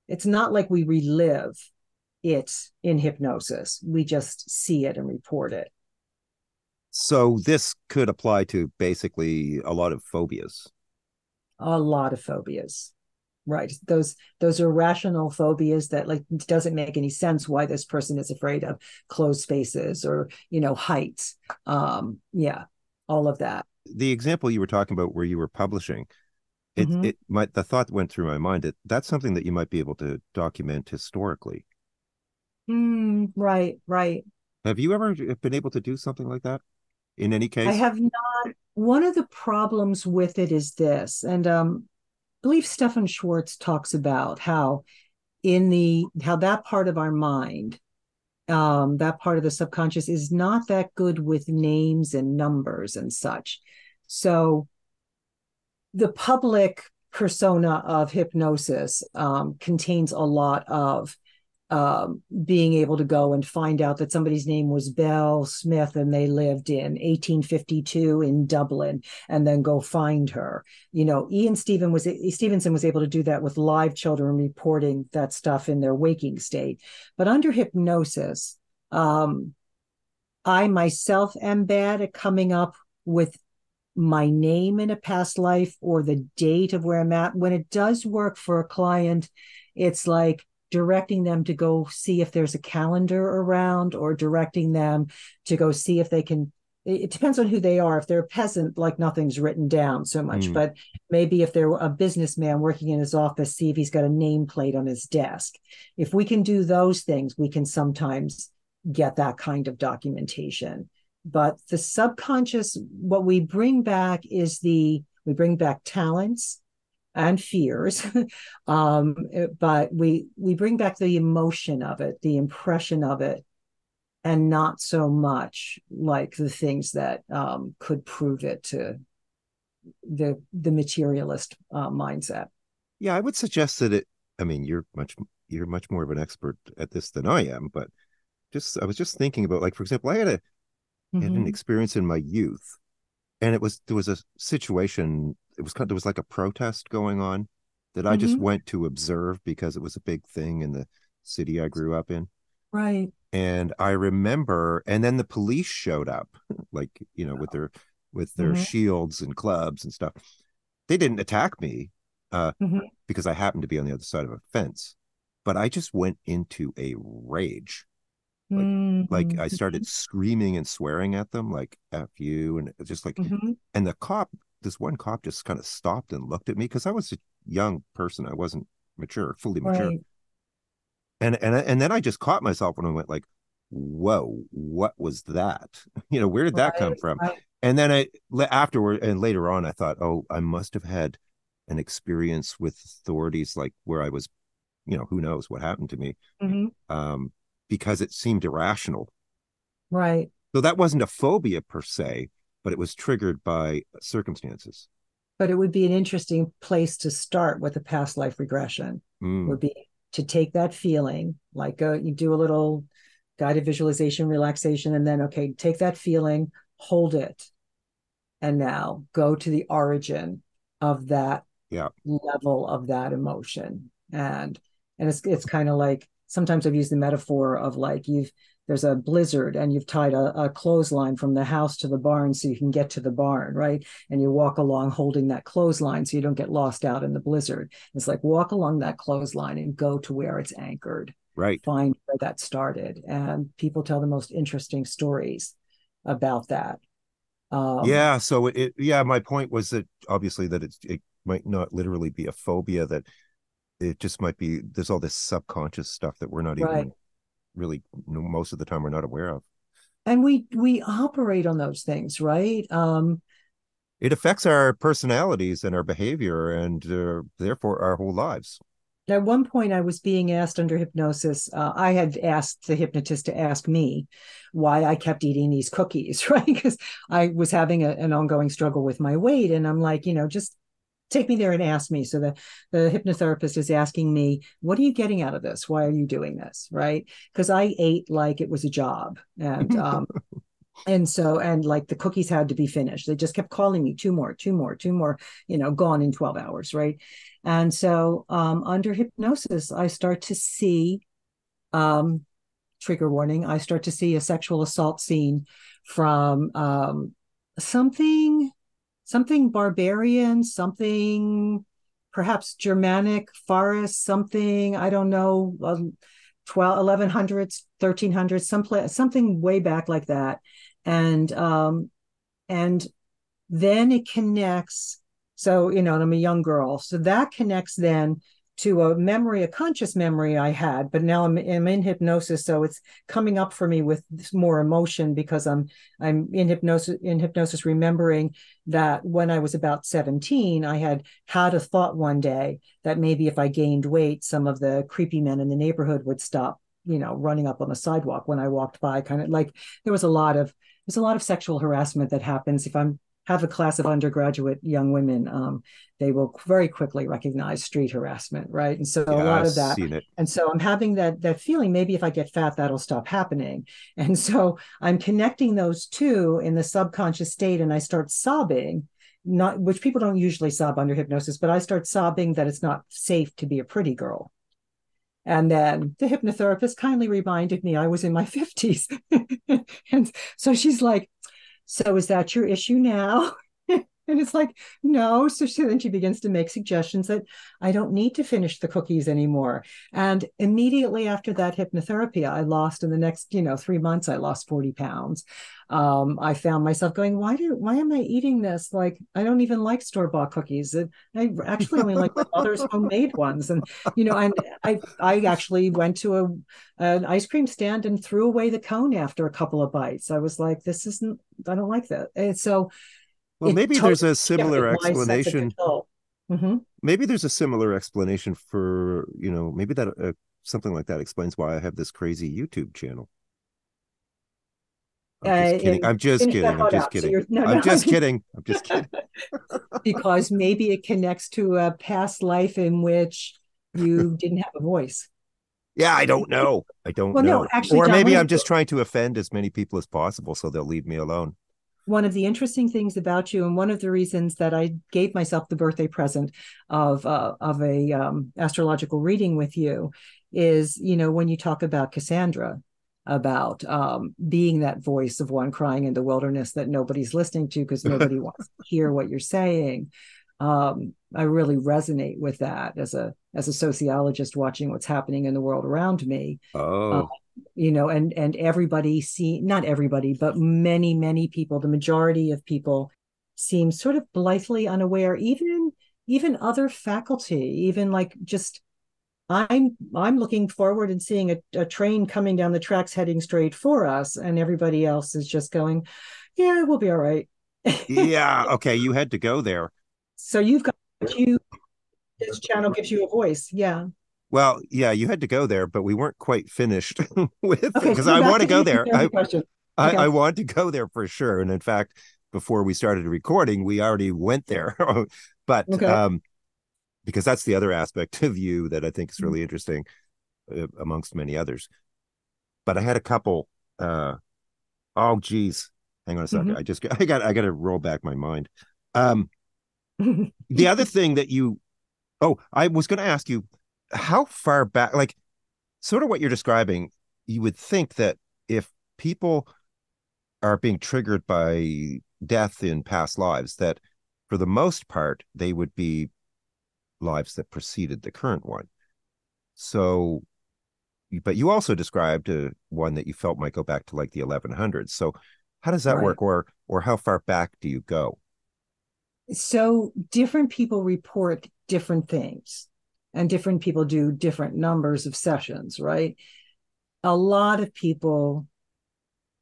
like we relive it in hypnosis. We just see it and report it. So this could apply to basically a lot of phobias. A lot of phobias, right? Those irrational phobias that like doesn't make any sense why this person is afraid of closed spaces or heights. All of that. The example you were talking about where you were publishing, the thought went through my mind that's something that you might be able to document historically. Right. Have you ever been able to do something like that in any case? I have not. One of the problems with it is this, and I believe Stefan Schwartz talks about how that part of our mind, that part of the subconscious is not that good with names and numbers and such. So the public persona of hypnosis contains a lot of being able to go and find out that somebody's name was Belle Smith and they lived in 1852 in Dublin, and then go find her. Ian Stevenson was able to do that with live children reporting that stuff in their waking state. But under hypnosis, I myself am bad at coming up with my name in a past life or the date of where I'm at. When it does work for a client, it's like directing them to go see if there's a calendar around, or directing them to go see if they can. It depends on who they are. If they're a peasant, like nothing's written down so much, but maybe if they're a businessman working in his office, see if he's got a nameplate on his desk. If we can do those things, we can sometimes get that kind of documentation. But the subconscious, what we bring back is we bring back talents and fears, but we bring back the emotion of it, the impression of it, and not so much like the things that could prove it to the materialist mindset. Yeah, I would suggest that I mean, you're much more of an expert at this than I am, but I was just thinking about, like, for example, had an Mm-hmm. experience in my youth, and there was a situation. There was like a protest going on that I just Mm-hmm. went to observe because it was a big thing in the city I grew up in. Right. And I remember, and then the police showed up, like, with their Mm-hmm. shields and clubs and stuff. They didn't attack me, uh, Mm-hmm. because I happened to be on the other side of a fence, but I just went into a rage. Like, I Mm-hmm. started screaming and swearing at them, like "F you," and just like, Mm-hmm. and this one cop just kind of stopped and looked at me because I was a young person. I wasn't fully mature. Right. And then I just caught myself when I went like, "Whoa, what was that?" Where did that come Right. from? Right. And then afterward and later on, I thought, oh, I must have had an experience with authorities, like where I was, who knows what happened to me, Mm-hmm. um, because it seemed irrational. Right. So that wasn't a phobia per se, but it was triggered by circumstances. But it would be an interesting place to start with a past life regression, Mm, would be to take that feeling, like you do a little guided visualization, relaxation, and then, okay, take that feeling, hold it, and now go to the origin of that yeah, level of that emotion. And it's kind of like, sometimes I've used the metaphor of like, there's a blizzard and you've tied a clothesline from the house to the barn so you can get to the barn, right? And you walk along holding that clothesline so you don't get lost out in the blizzard. It's like, walk along that clothesline and go to where it's anchored, right. find where that started. And people tell the most interesting stories about that. um Yeah. So yeah, my point was that obviously that it might not literally be a phobia, that it just might be, there's all this subconscious stuff that we're not right. even really, most of the time we're not aware of. And we operate on those things, right? It affects our personalities and our behavior and therefore our whole lives. At one point, I was being asked under hypnosis. I had asked the hypnotist to ask me why I kept eating these cookies, right? Because I was having an ongoing struggle with my weight. And I'm like, just take me there and ask me. So the hypnotherapist is asking me, what are you getting out of this? Why are you doing this? Right? Because I ate like it was a job. And so, and like the cookies had to be finished. They just kept calling me, two more, two more, two more, gone in 12 hours, right? And so, under hypnosis, I start to see, um, trigger warning, I start to see a sexual assault scene from, something, something barbarian, something perhaps Germanic, forest, something, I don't know, 12, 1100s, 1300s, something way back like that. And um and then it connects. So, I'm a young girl, so that connects then to a memory, a conscious memory I had, but now I'm in hypnosis, so it's coming up for me with more emotion because I'm in hypnosis remembering that when I was about 17, I had a thought one day that maybe if I gained weight, some of the creepy men in the neighborhood would stop, running up on the sidewalk when I walked by, kind of like there's a lot of sexual harassment that happens. If I'm have a class of undergraduate young women, they will very quickly recognize street harassment, right? And so a Yeah, lot I've of that, seen it. and so I'm having that feeling. Maybe if I get fat, that'll stop happening. And so I'm connecting those two in the subconscious state, and I start sobbing. Not which people don't usually sob under hypnosis, but I start sobbing that it's not safe to be a pretty girl. And then the hypnotherapist kindly reminded me I was in my 50s. And so she's like, so is that your issue now? And it's like, no. Then she begins to make suggestions that I don't need to finish the cookies anymore. And immediately after that hypnotherapy, I lost in the next, 3 months, I lost 40 pounds. I found myself going, why am I eating this? Like, I don't even like store-bought cookies. I actually only like my mother's homemade ones. And I actually went to an ice cream stand and threw away the cone after a couple of bites. I was like, I don't like that. And so Well, it maybe there's totally a shifted similar my sense of explanation. control. Mm-hmm. Maybe there's a similar explanation for, maybe that something like that explains why I have this crazy YouTube channel. I'm just kidding. And I'm just finish that kidding. I'm thought just out. So kidding. you're no, I'm no, just kidding. I'm just kidding. because maybe it connects to a past life in which you didn't have a voice. Yeah, I don't know. I don't Well, no, know. actually, Or John, maybe I'm just trying to offend as many people as possible so they'll leave me alone. one of the interesting things about you, and one of the reasons that I gave myself the birthday present of a astrological reading with you, is when you talk about Cassandra, about being that voice of one crying in the wilderness that nobody's listening to because nobody wants to hear what you're saying. I really resonate with that as a sociologist watching what's happening in the world around me. Uh, Oh, and everybody not everybody, but many people, the majority of people seem sort of blithely unaware, even other faculty, even like just I'm looking forward and seeing a train coming down the tracks heading straight for us, and everybody else is just going, yeah, we'll be all right. yeah. Okay. You had to go there. So you've got you this channel gives you a voice. Yeah. Well, yeah, you had to go there, but we weren't quite finished with it Okay, so because we're I back want to to the go there. hypnotherapy question. I Okay. want to go there for sure. And in fact, before we started recording, we already went there. But Okay. because that's the other aspect of you that I think is really interesting, amongst many others. But I had a couple. Oh, geez, hang on a second. Mm-hmm. I got to roll back my mind. Um, the other thing that you, oh, I was going to ask you, how far back, like sort of what you're describing, you would think that if people are being triggered by death in past lives, that for the most part, they would be lives that preceded the current one. So, but you also described one that you felt might go back to like the 1100s. So, how does that Right. work, or how far back do you go? So different people report different things, and different people do different numbers of sessions, right? A lot of people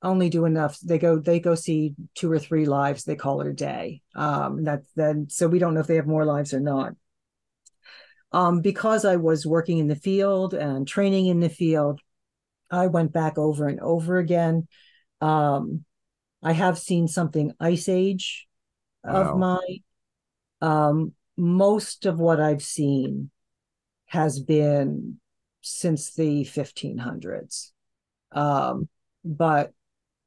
only do enough. They go see 2 or 3 lives. They call it a day. That's then. So we don't know if they have more lives or not. Because I was working in the field and training in the field, I went back over and over again. Um, I have seen something Ice Age of Wow. mine. Most of what I've seen has been since the 1500s. But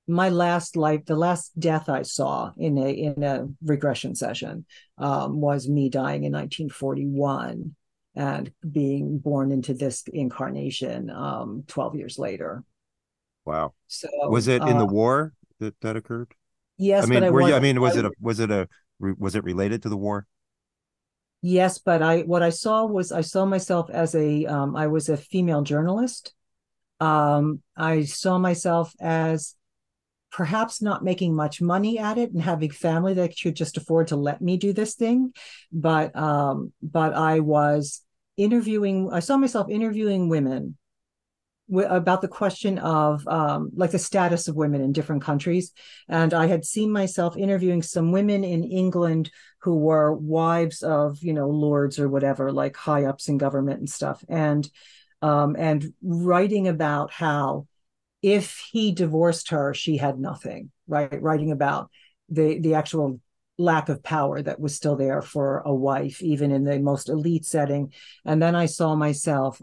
my last life, the last death I saw in a regression session, was me dying in 1941 and being born into this incarnation 12 years later. Wow. Was So it in the war that occurred? I yes, but mean, I were you, I wasn't. mean, was it related to the war? Yes, but I what I saw was I saw myself as I was a female journalist. I saw myself as perhaps not making much money at it and having family that could just afford to let me do this thing. But I saw myself interviewing women about the question of like the status of women in different countries. And I had seen myself interviewing some women in England who were wives of, lords or whatever, like high ups in government and stuff. And writing about how if he divorced her, she had nothing, right? Writing about the actual lack of power that was still there for a wife, even in the most elite setting. And then I saw myself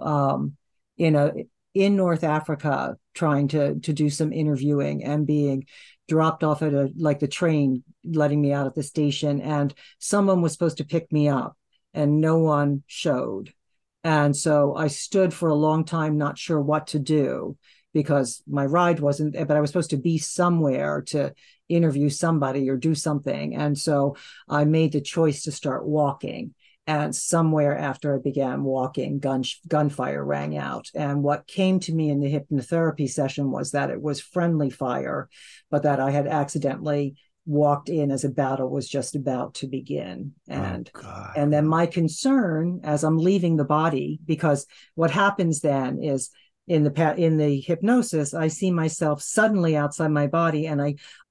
in a in North Africa trying to do some interviewing and being dropped off at the train letting me out at the station, and someone was supposed to pick me up and no one showed. And so I stood for a long time, not sure what to do because my ride wasn't, but I was supposed to be somewhere to interview somebody or do something. And so I made the choice to start walking. And somewhere after I began walking, gunfire rang out. And what came to me in the hypnotherapy session was that it was friendly fire, but that I had accidentally walked in as a battle was just about to begin. Oh And God. and then my concern as I'm leaving the body, because what happens then is in the hypnosis, I see myself suddenly outside my body, and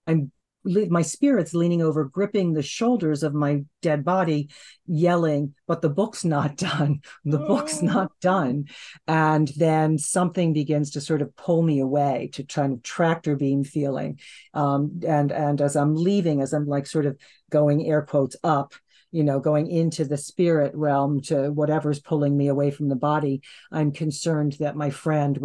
I'm my spirit's leaning over, gripping the shoulders of my dead body, yelling, but the book's not done. The book's not done. And then something begins to sort of pull me away, to kind of tractor beam feeling. And as I'm leaving, as I'm like sort of going air quotes up, going into the spirit realm, to whatever's pulling me away from the body, I'm concerned that my friends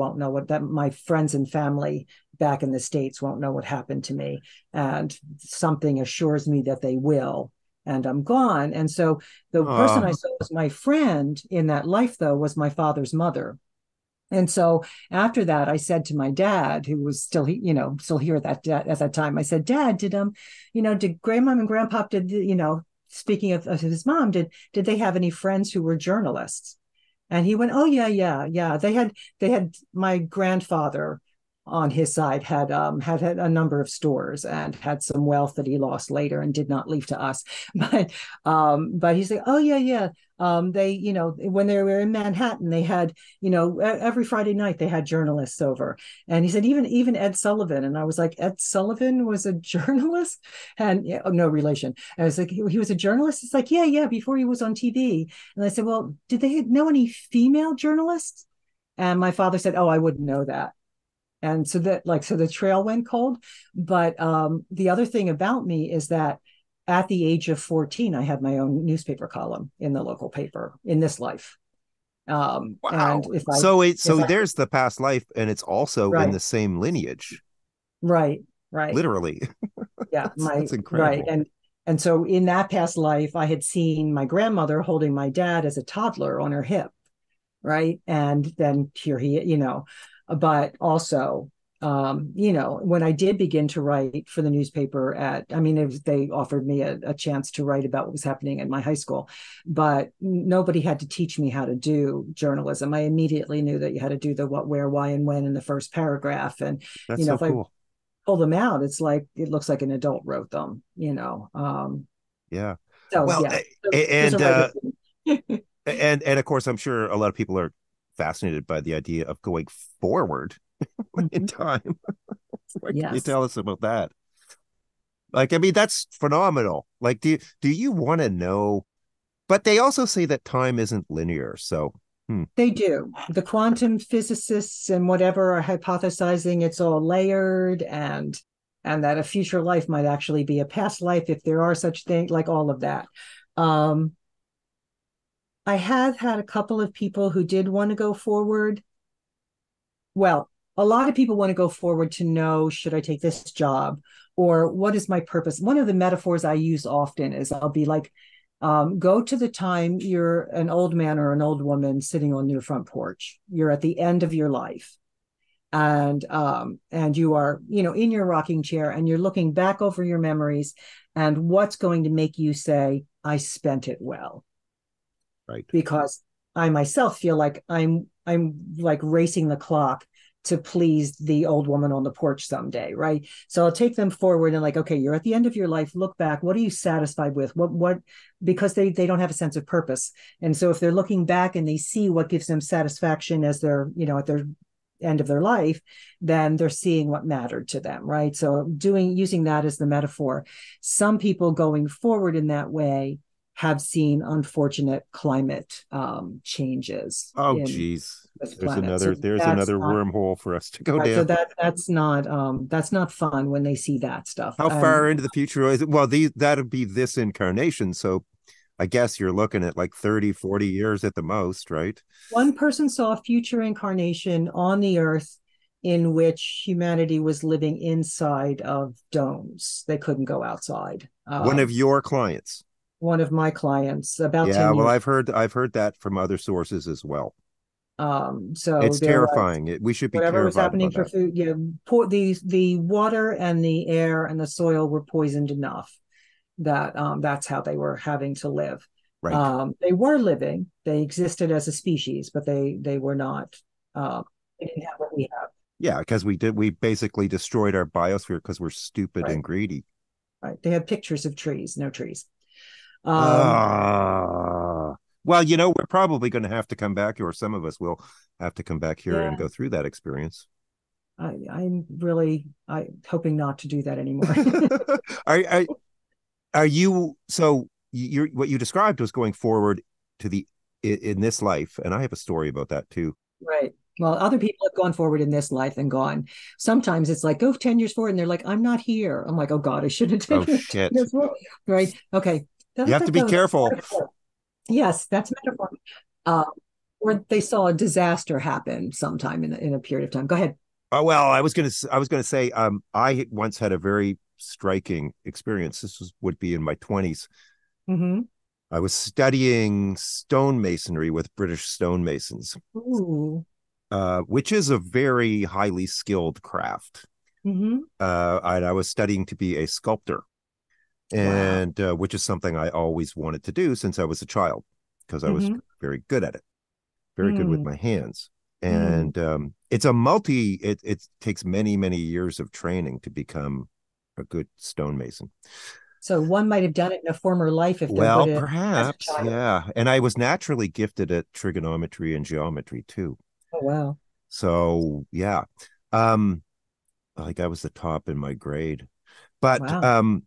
and family back in the States won't know what happened to me. And something assures me that they will. And I'm gone. And so the person I saw as my friend in that life, though, was my father's mother. And so after that, I said to my dad, who was still here at that time, I said, Dad, did grandmom and grandpop, speaking of his mom, did they have any friends who were journalists? And he went, oh yeah. They had my grandfather on his side had a number of stores and had some wealth that he lost later and did not leave to us. But he's like, oh yeah. They, when they were in Manhattan, they had, every Friday night they had journalists over. And he said, even Ed Sullivan. And I was like, Ed Sullivan was a journalist? And no relation. And I was like, he was a journalist? It's like, yeah, before he was on TV. And I said, well, did they know any female journalists? And my father said, oh, I wouldn't know that. And so the trail went cold. But the other thing about me is that at the age of 14, I had my own newspaper column in the local paper in this life. Wow. And there's the past life, and it's also in the same lineage. Right. Literally. Yeah. That's incredible. Right. And so in that past life, I had seen my grandmother holding my dad as a toddler on her hip. Right. And then here but also, when I did begin to write for the newspaper they offered me a chance to write about what was happening at my high school, but nobody had to teach me how to do journalism. I immediately knew that you had to do the what, where, why, and when in the first paragraph. And, that's so if cool. I pull them out, it looks like an adult wrote them, Yeah. So, well, yeah. And of course, I'm sure a lot of people are fascinated by the idea of going forward in time. What can you tell us about that? That's phenomenal. Do you want to know? But they also say that time isn't linear. So They do. The quantum physicists and whatever are hypothesizing it's all layered, and that a future life might actually be a past life if there are such things, like all of that. I have had a couple of people who did want to go forward. Well, a lot of people want to go forward to know, should I take this job, or what is my purpose? One of the metaphors I use often is I'll be like, go to the time you're an old man or an old woman sitting on your front porch. You're at the end of your life. And you are, in your rocking chair, and you're looking back over your memories, and what's going to make you say, I spent it well. Right. Because I myself feel like I'm like racing the clock to please the old woman on the porch someday, right? So I'll take them forward and like, okay, you're at the end of your life, look back, what are you satisfied with? What because they don't have a sense of purpose. And so if they're looking back and they see what gives them satisfaction as they're, at their end of their life, then they're seeing what mattered to them, right? So using that as the metaphor. Some people going forward in that way have seen unfortunate climate changes. Oh, geez. There's another wormhole for us to go down. So that's not fun when they see that stuff. How far into the future is it? Well, that'd be this incarnation. So I guess you're looking at like 30, 40 years at the most, right? One person saw a future incarnation on the earth in which humanity was living inside of domes. They couldn't go outside. One of your clients. One of my clients about 10 years. Yeah, well, I've heard that from other sources as well. So it's terrifying. We should be whatever terrified was happening for food. The water and the air and the soil were poisoned enough that that's how they were having to live. Right. They were living. They existed as a species, but they were not. They didn't have what we have. Yeah, because we basically destroyed our biosphere because we're stupid and greedy. Right. They had pictures of trees, no trees. Well, we're probably going to have to come back, or some of us will have to come back here and go through that experience. I'm really hoping not to do that anymore. are, are you, so you're, what you described was going forward to the, in this life. And I have a story about that too. Right. Well, other people have gone forward in this life and gone. Sometimes it's like, go 10 years forward, and they're like, I'm not here. I'm like, oh God, I should have Oh taken it 10 shit. years forward. Right. Okay. You have to be That's careful. metaphor. Yes, that's metaphor. Uh, or they saw a disaster happen sometime in a period of time. Go ahead. Oh, well, I was gonna say, I once had a very striking experience. Would be in my 20s. Mm-hmm. I was studying stonemasonry with British stonemasons, Ooh. which is a very highly skilled craft. Mm-hmm. And I was studying to be a sculptor, Wow. and which is something I always wanted to do since I was a child, because I was Mm-hmm. very good at it, very good with Mm. my hands. Mm. And it's a multi. It takes many years of training to become a good stonemason. So one might have done it in a former life if they're good Well, at it as a perhaps, child. yeah. And I was naturally gifted at trigonometry and geometry too. Oh, wow. So yeah, um, like I was the top in my grade. But Wow.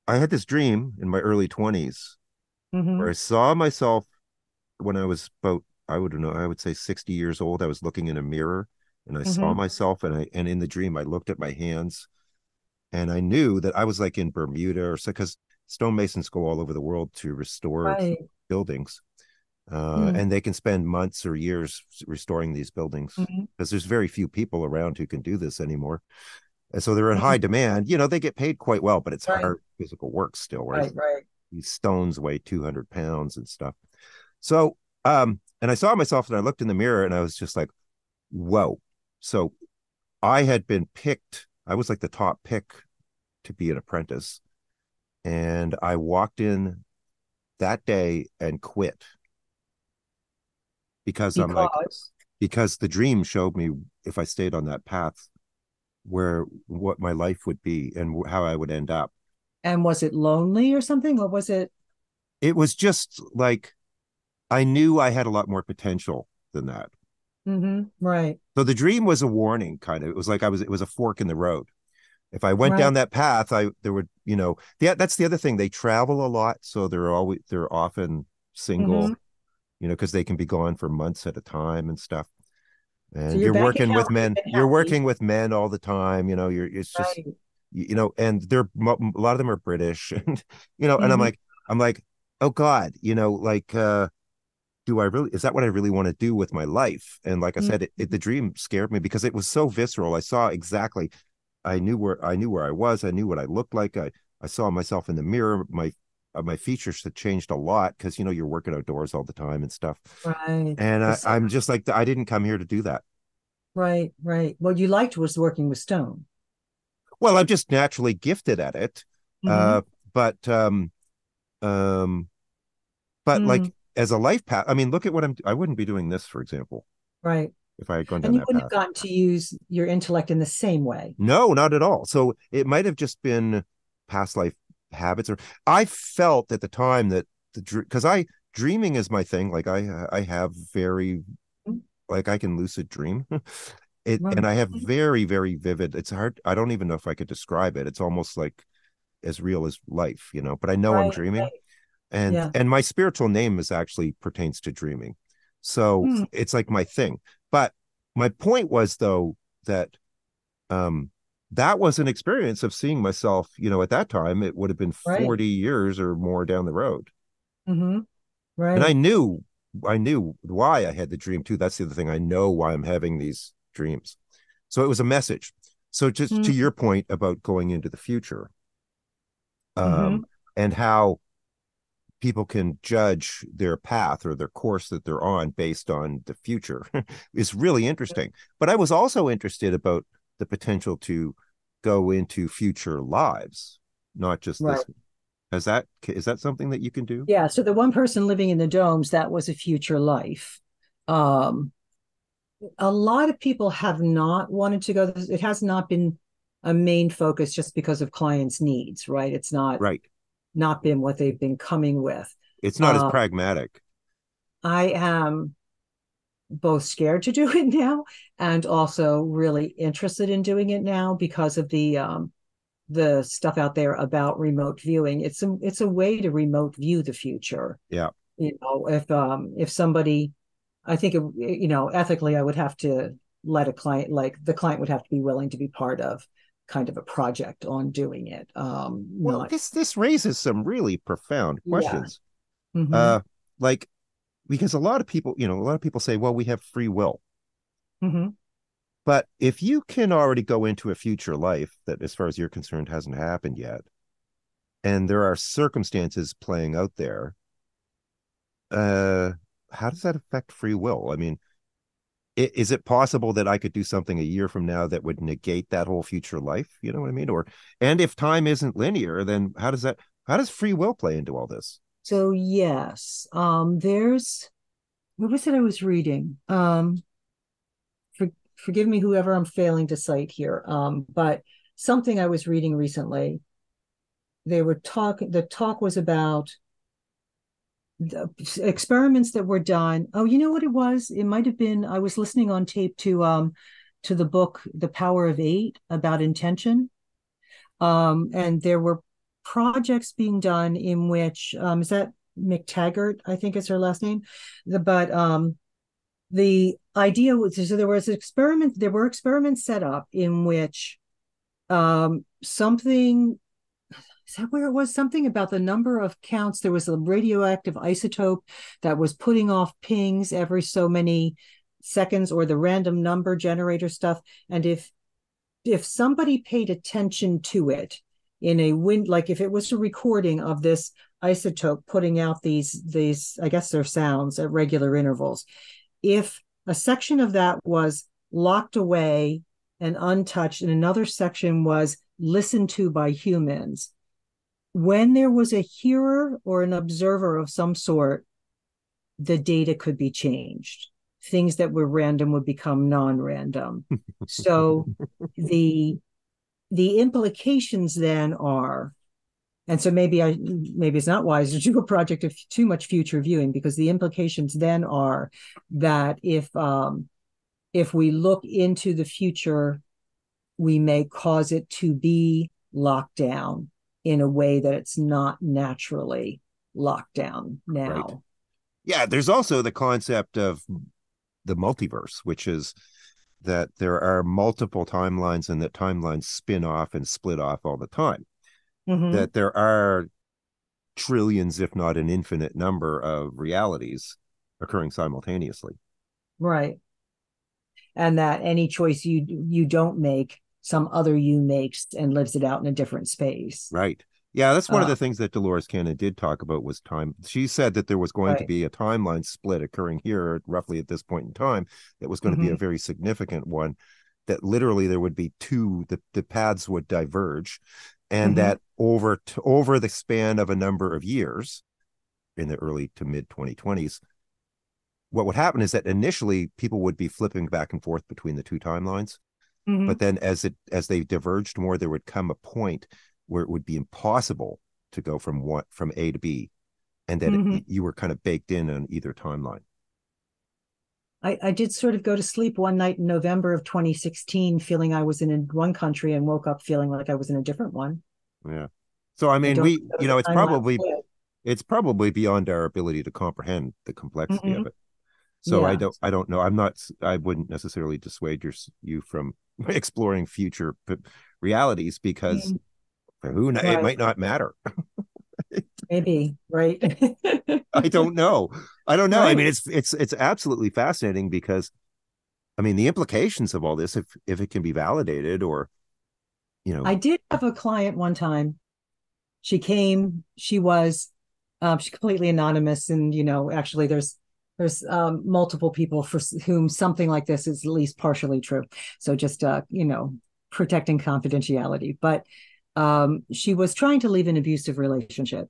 I had this dream in my early 20s Mm-hmm. where I saw myself when I was about, I would know, I would say 60 years old. I was looking in a mirror and I saw Mm-hmm. myself, and in the dream I looked at my hands, and I knew that I was like in Bermuda or so, because stonemasons go all over the world to restore Right. buildings. Mm. And they can spend months or years restoring these buildings Mm-hmm. because there's very few people around who can do this anymore. And so they're in high Mm. demand. They get paid quite well, but it's Right. hard physical work still, right? Right. Right. These stones weigh 200 pounds and stuff. So, and I saw myself and I looked in the mirror and I was just like, whoa. So I had been picked, I was like the top pick to be an apprentice. And I walked in that day and quit because I'm like, Because, because the dream showed me if I stayed on that path, where what my life would be and how I would end up. and was it lonely or something? Or was it? It was just like I knew I had a lot more potential than that. Mm-hmm. Right. So the dream was a warning, kind of. It was like it was a fork in the road. If I went Right. down that path, there would, yeah, that's the other thing. They travel a lot, so they're often Mm-hmm. single, because they can be gone for months at a time and stuff. So And your bank account would have been you're happy. working with men all the time, it's just, Right. and a lot of them are British, and and Mm-hmm. I'm like, oh God, like, do I really, is that what I really want to do with my life? And like I said, Mm-hmm. the dream scared me because it was so visceral. I saw exactly, I knew where I was. I knew what I looked like. I saw myself in the mirror. My features had changed a lot because you're working outdoors all the time and stuff. Right. And The sun. I'm just like, I didn't come here to do that. Right. Right. What you liked was working with stone. Well, I'm just naturally gifted at it. Mm-hmm. Uh, but um, but Mm. like as a life path, I mean, look at what I wouldn't be doing this, for example, Right. if I had gone down And you that wouldn't have path. gotten to use your intellect in the same way. No, not at all. So it might have just been past life habits, or I felt at the time that because I dreaming is my thing. Like I have very, Mm. like I can lucid dream. And Right. I have very vivid. It's hard. I don't even know if I could describe it. It's almost like as real as life, but I know I'm Right. dreaming. Right. and Yeah. and my spiritual name is actually pertains to dreaming, so Mm. it's like my thing. But my point was, though, that um that was an experience of seeing myself, at that time it would have been Right. 40 years or more down the road. Mm-hmm. And Right. I knew why I had the dream too. That's the other thing. I know why I'm having these dreams. So it was a message. So just to Mm-hmm. your point about going into the future, Mm-hmm. and how people can judge their path or their course that they're on based on the future is really interesting. But I was also interested about the potential to go into future lives, not just Right. this. Is that something that you can do? Yeah. So the one person living in the domes, that was a future life. Um, a lot of people have not wanted to go. It has not been a main focus just because of clients' needs, right? It's Right. not been what they've been coming with. It's not as Uh, pragmatic. I am both scared to do it now and also really interested in doing it now because of the stuff out there about remote viewing. It's a way to remote view the future. Yeah. If somebody, I think ethically, I would have to let a client, like the client would have to be willing to be part of kind of a project on doing it. Well, Not this raises some really profound Yeah. questions. Mm-hmm. Uh, like because a lot of people, a lot of people say, well, we have free will. Mm-hmm. But if you can already go into a future life that, as far as you're concerned, hasn't happened yet, and there are circumstances playing out there, uh, how does that affect free will? I mean, is it possible that I could do something a year from now that would negate that whole future life? You know what I mean? And if time isn't linear, then how does free will play into all this? So yes, there's what was it I was reading? Forgive me, whoever I'm failing to cite here. But something I was reading recently, the talk was about the experiments that were done. Oh, you know what it was? It might have been, I was listening on tape to the book The Power of Eight about intention. And there were projects being done in which is that McTaggart, I think is her last name. But the idea was, so there were experiments set up in which something, is that where it was? Something about the number of counts. There was a radioactive isotope that was putting off pings every so many seconds, or the random number generator stuff. And if somebody paid attention to it in a wind, like if it was a recording of this isotope putting out these, I guess they're sounds at regular intervals, if a section of that was locked away and untouched and another section was listened to by humans, when there was a hearer or an observer of some sort, the data could be changed. Things that were random would become non-random. So the implications then are, and so maybe it's not wise to do a project of too much future viewing, because the implications then are that if we look into the future, we may cause it to be locked down in a way that it's not naturally locked down Right. now. Yeah, there's also the concept of the multiverse, which is that there are multiple timelines and that timelines spin off and split off all the time. Mm-hmm. That there are trillions, if not an infinite number of realities occurring simultaneously. Right. And that any choice you don't make, some other you makes and lives it out in a different space. Right. Yeah, that's one of Uh, the things that Dolores Cannon did talk about was time. She said that there was going to right. be a timeline split occurring here roughly at this point in time that was going to be a Mm-hmm. very significant one, that literally there would be the paths would diverge, and Mm-hmm. that over the span of a number of years in the early to mid 2020s, what would happen is that initially people would be flipping back and forth between the two timelines, Mm-hmm. but then as they diverged more, there would come a point where it would be impossible to go from A to B, and that Mm-hmm. you were kind of baked in on either timeline. I did sort of go to sleep one night in November of 2016 feeling I was in one country and woke up feeling like I was in a different one. Yeah. So I I mean, don't we, know the timeline. it's probably beyond our ability to comprehend the complexity Mm-hmm. of it. So Yeah, I don't know. I wouldn't necessarily dissuade you from exploring future realities, because mm, who knows, it right. might not matter. Maybe, right. I don't know. I don't know. I Right. mean, it's absolutely fascinating, because I mean the implications of all this, if it can be validated, or you know, I did have a client one time. She came, she's completely anonymous. And, actually there's multiple people for whom something like this is at least partially true. So just, protecting confidentiality. But she was trying to leave an abusive relationship.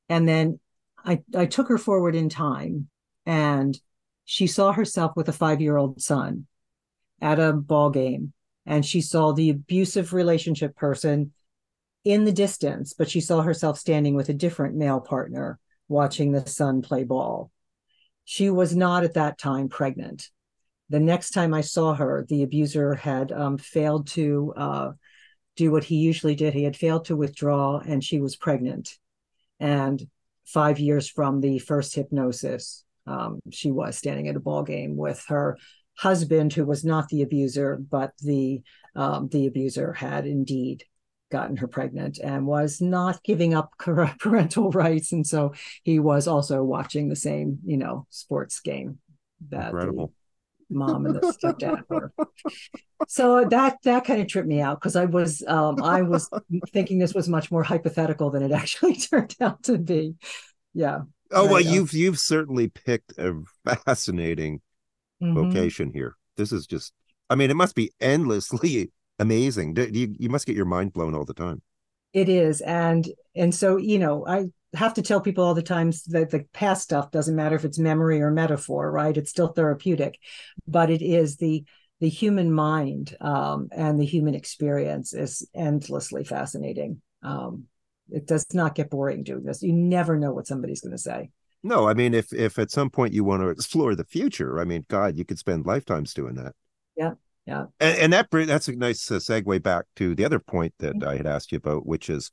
And then I took her forward in time, and she saw herself with a 5-year-old son at a ball game. And she saw the abusive relationship person in the distance, but she saw herself standing with a different male partner watching the son play ball. She was not at that time pregnant. The next time I saw her, the abuser had failed to do what he usually did. He had failed to withdraw, and she was pregnant. And 5 years from the first hypnosis, she was standing at a ball game with her husband, who was not the abuser, but the abuser had indeed gotten her pregnant and was not giving up parental rights. And so he was also watching the same, sports game that Incredible. the mom and the stepdad were. So that kind of tripped me out, because I was thinking this was much more hypothetical than it actually turned out to be. Yeah. Oh, well, you've certainly picked a fascinating vocation here. This is just, I mean, it must be endlessly amazing. You must get your mind blown all the time. It is. And so, I have to tell people all the time that the past stuff doesn't matter if it's memory or metaphor, right? It's still therapeutic, but it is the human mind and the human experience is endlessly fascinating. It does not get boring doing this. You never know what somebody's going to say. No, I mean, if at some point you want to explore the future, I mean, God, you could spend lifetimes doing that. Yeah, yeah. And that's a nice segue back to the other point that I had asked you about, which is,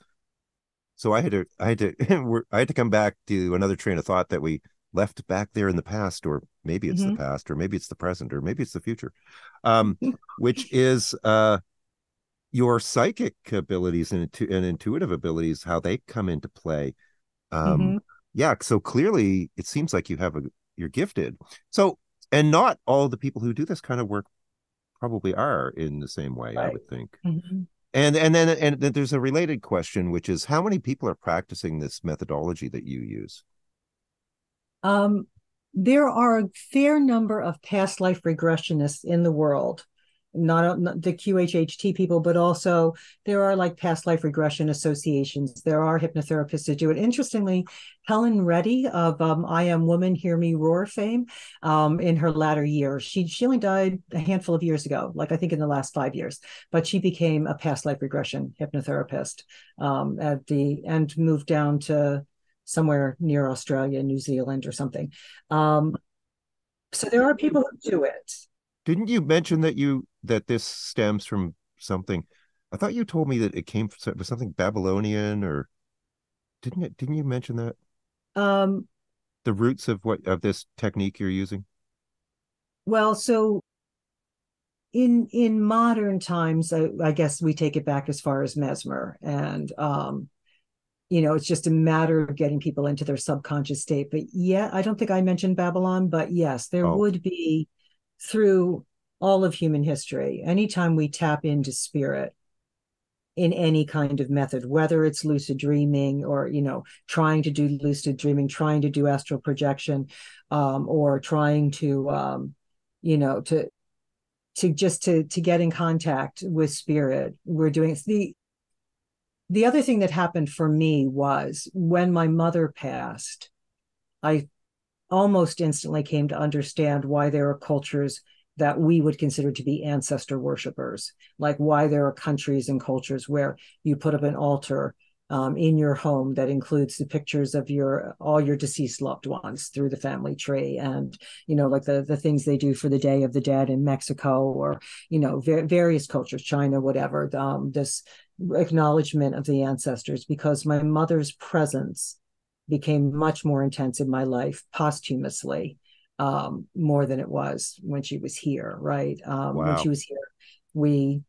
so I had to come back to another train of thought that we left back there in the past, or maybe it's the past, or maybe it's the present, or maybe it's the future, which is your psychic abilities and intuitive abilities, how they come into play. Yeah, so clearly it seems like you're gifted. So, and not all the people who do this kind of work probably are in the same way, right. I would think. And then there's a related question, which is, how many people are practicing this methodology that you use? There are a fair number of past life regressionists in the world. Not the QHHT people, but also there are like past life regression associations. There are hypnotherapists that do it. Interestingly, Helen Reddy of I Am Woman, Hear Me Roar fame, in her latter years, she only died a handful of years ago, like I think in the last 5 years, but she became a past life regression hypnotherapist and moved down to somewhere near Australia, New Zealand or something. So there are people who do it. Didn't you mention that this stems from something? I thought you told me that it came from something Babylonian, or didn't you mention that? The roots of this technique you're using? Well, so in modern times, I guess we take it back as far as Mesmer, and it's just a matter of getting people into their subconscious state. But yeah, I don't think I mentioned Babylon, but yes, there would be, through all of human history, anytime we tap into spirit in any kind of method, whether it's lucid dreaming or, trying to do lucid dreaming, trying to do astral projection, or trying to, to get in contact with spirit, we're doing the other thing that happened for me was when my mother passed, I almost instantly came to understand why there are cultures that we would consider to be ancestor worshipers, like why there are countries and cultures where you put up an altar in your home that includes the pictures of all your deceased loved ones through the family tree, and like the things they do for the Day of the Dead in Mexico, or various cultures, China, whatever, this acknowledgement of the ancestors, because my mother's presence became much more intense in my life posthumously, more than it was when she was here, right? Wow. When she was here, we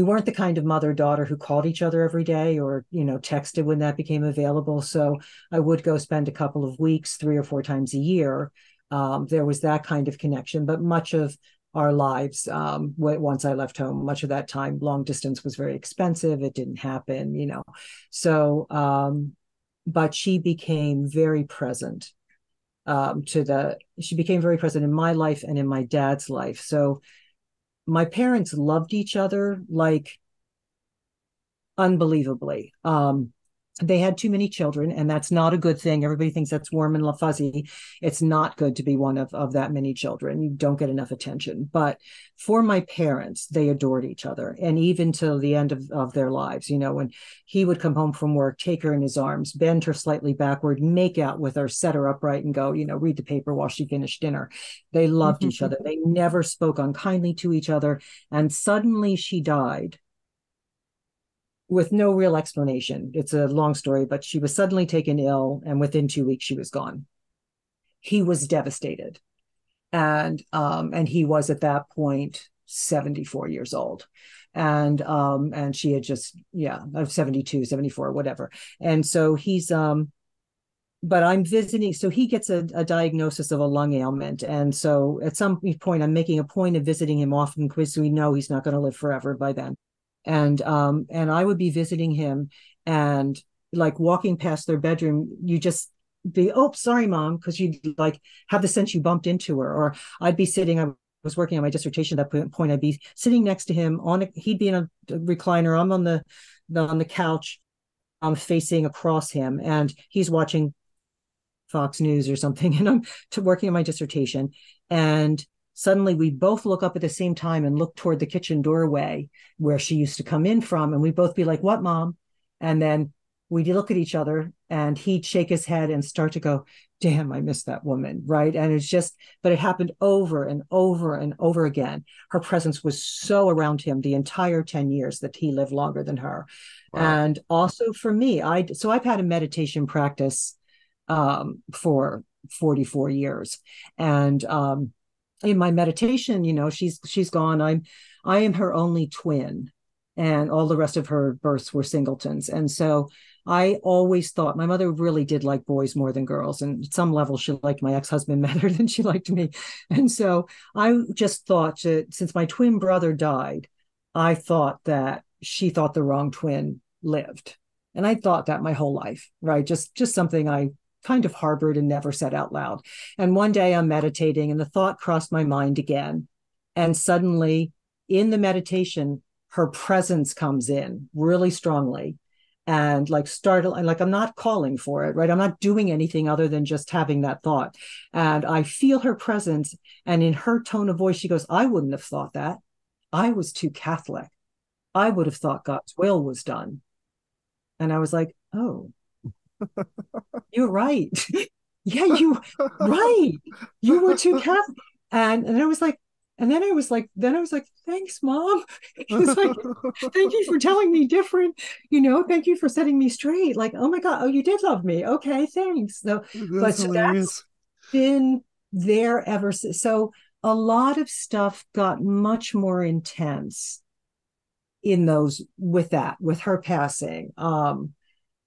weren't the kind of mother-daughter who called each other every day or, texted when that became available. So I would go spend a couple of weeks, 3 or 4 times a year. There was that kind of connection, but much of our lives, once I left home, much of that time, long distance was very expensive. It didn't happen, So, but she became very present. She became very present in my life and in my dad's life. So my parents loved each other like unbelievably. they had too many children, and that's not a good thing. Everybody thinks that's warm and fuzzy. It's not good to be one of that many children. You don't get enough attention. But for my parents, they adored each other. And even till the end of their lives, when he would come home from work, take her in his arms, bend her slightly backward, make out with her, set her upright and go, read the paper while she finished dinner. They loved each other. They never spoke unkindly to each other. And suddenly she died with no real explanation. It's a long story, but she was suddenly taken ill, and within 2 weeks she was gone. He was devastated, and he was at that point 74 years old, and she had just 72, 74, whatever. And so he's but I'm visiting, so he gets a diagnosis of a lung ailment, and so at some point I'm making a point of visiting him often because we know he's not going to live forever by then. And I would be visiting him, and like walking past their bedroom, you just be, oh, sorry, mom, because you'd like have the sense you bumped into her. Or I was working on my dissertation at that point. I'd be sitting next to him he'd be in a recliner. I'm on the couch. I'm facing across him, and he's watching Fox News or something, and I'm working on my dissertation. And suddenly we both look up at the same time and look toward the kitchen doorway where she used to come in from. And we both be like, what, mom? And then we'd look at each other, and he'd shake his head and start to go, damn, I miss that woman. Right. And it's just, but it happened over and over and over again. Her presence was so around him the entire 10 years that he lived longer than her. Wow. And also for me, I've had a meditation practice for 44 years. And in my meditation, she's gone. I am her only twin, and all the rest of her births were singletons. And so I always thought my mother really did like boys more than girls. And at some level, she liked my ex-husband better than she liked me. And so I just thought that since my twin brother died, I thought that she thought the wrong twin lived. And I thought that my whole life, right? Just something I kind of harbored and never said out loud. And one day I'm meditating, and the thought crossed my mind again. And suddenly in the meditation, her presence comes in really strongly, and like startle, and like I'm not calling for it, right? I'm not doing anything other than just having that thought. And I feel her presence, and in her tone of voice, she goes, I wouldn't have thought that. I was too Catholic. I would have thought God's will was done. And I was like, oh, you're right. Yeah, you right. You were too Catholic. And I was like, then I was like, thanks, mom. It's like, thank you for telling me different, thank you for setting me straight. Like, oh my God, oh, you did love me. Okay, thanks. So, That's so hilarious. that's been there ever since. So a lot of stuff got much more intense with her passing.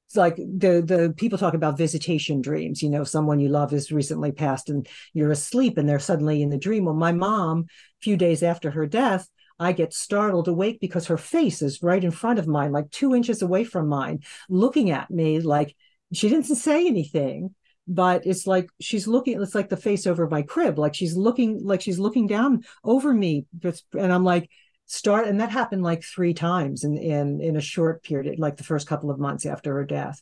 It's like the people talk about visitation dreams. Someone you love has recently passed, and you're asleep, and they're suddenly in the dream. Well, my mom, a few days after her death, I get startled awake because her face is right in front of mine, like 2 inches away from mine, looking at me. Like, she didn't say anything, but it's like she's looking. It's like the face over my crib, like she's looking down over me. And I'm like, and that happened like 3 times in a short period, like the first couple of months after her death.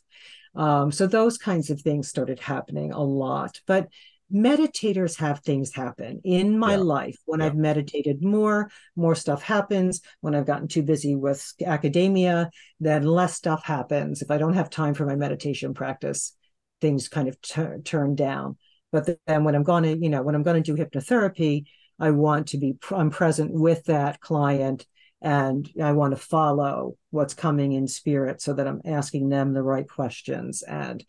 So those kinds of things started happening a lot. But meditators have things happen in my Yeah. life. When Yeah. I've meditated more stuff happens. When I've gotten too busy with academia, then less stuff happens. If I don't have time for my meditation practice, things kind of turn down. But then when I'm going to do hypnotherapy, I'm present with that client, and I want to follow what's coming in spirit so that I'm asking them the right questions and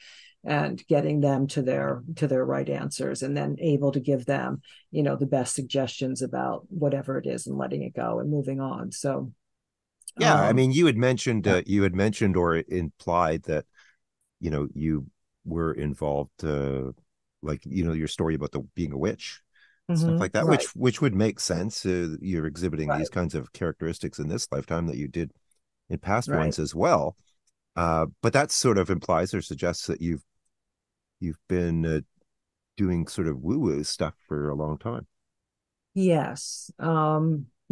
getting them to their right answers, and then able to give them, the best suggestions about whatever it is, and letting it go and moving on. So Yeah, I mean, you had yeah. mentioned or implied that, you were involved, like, your story about being a witch, stuff like that, Right, which would make sense. You're exhibiting these right, kinds of characteristics in this lifetime that you did in past right. ones as well. But that sort of implies or suggests that you've been doing sort of woo-woo stuff for a long time. Yes.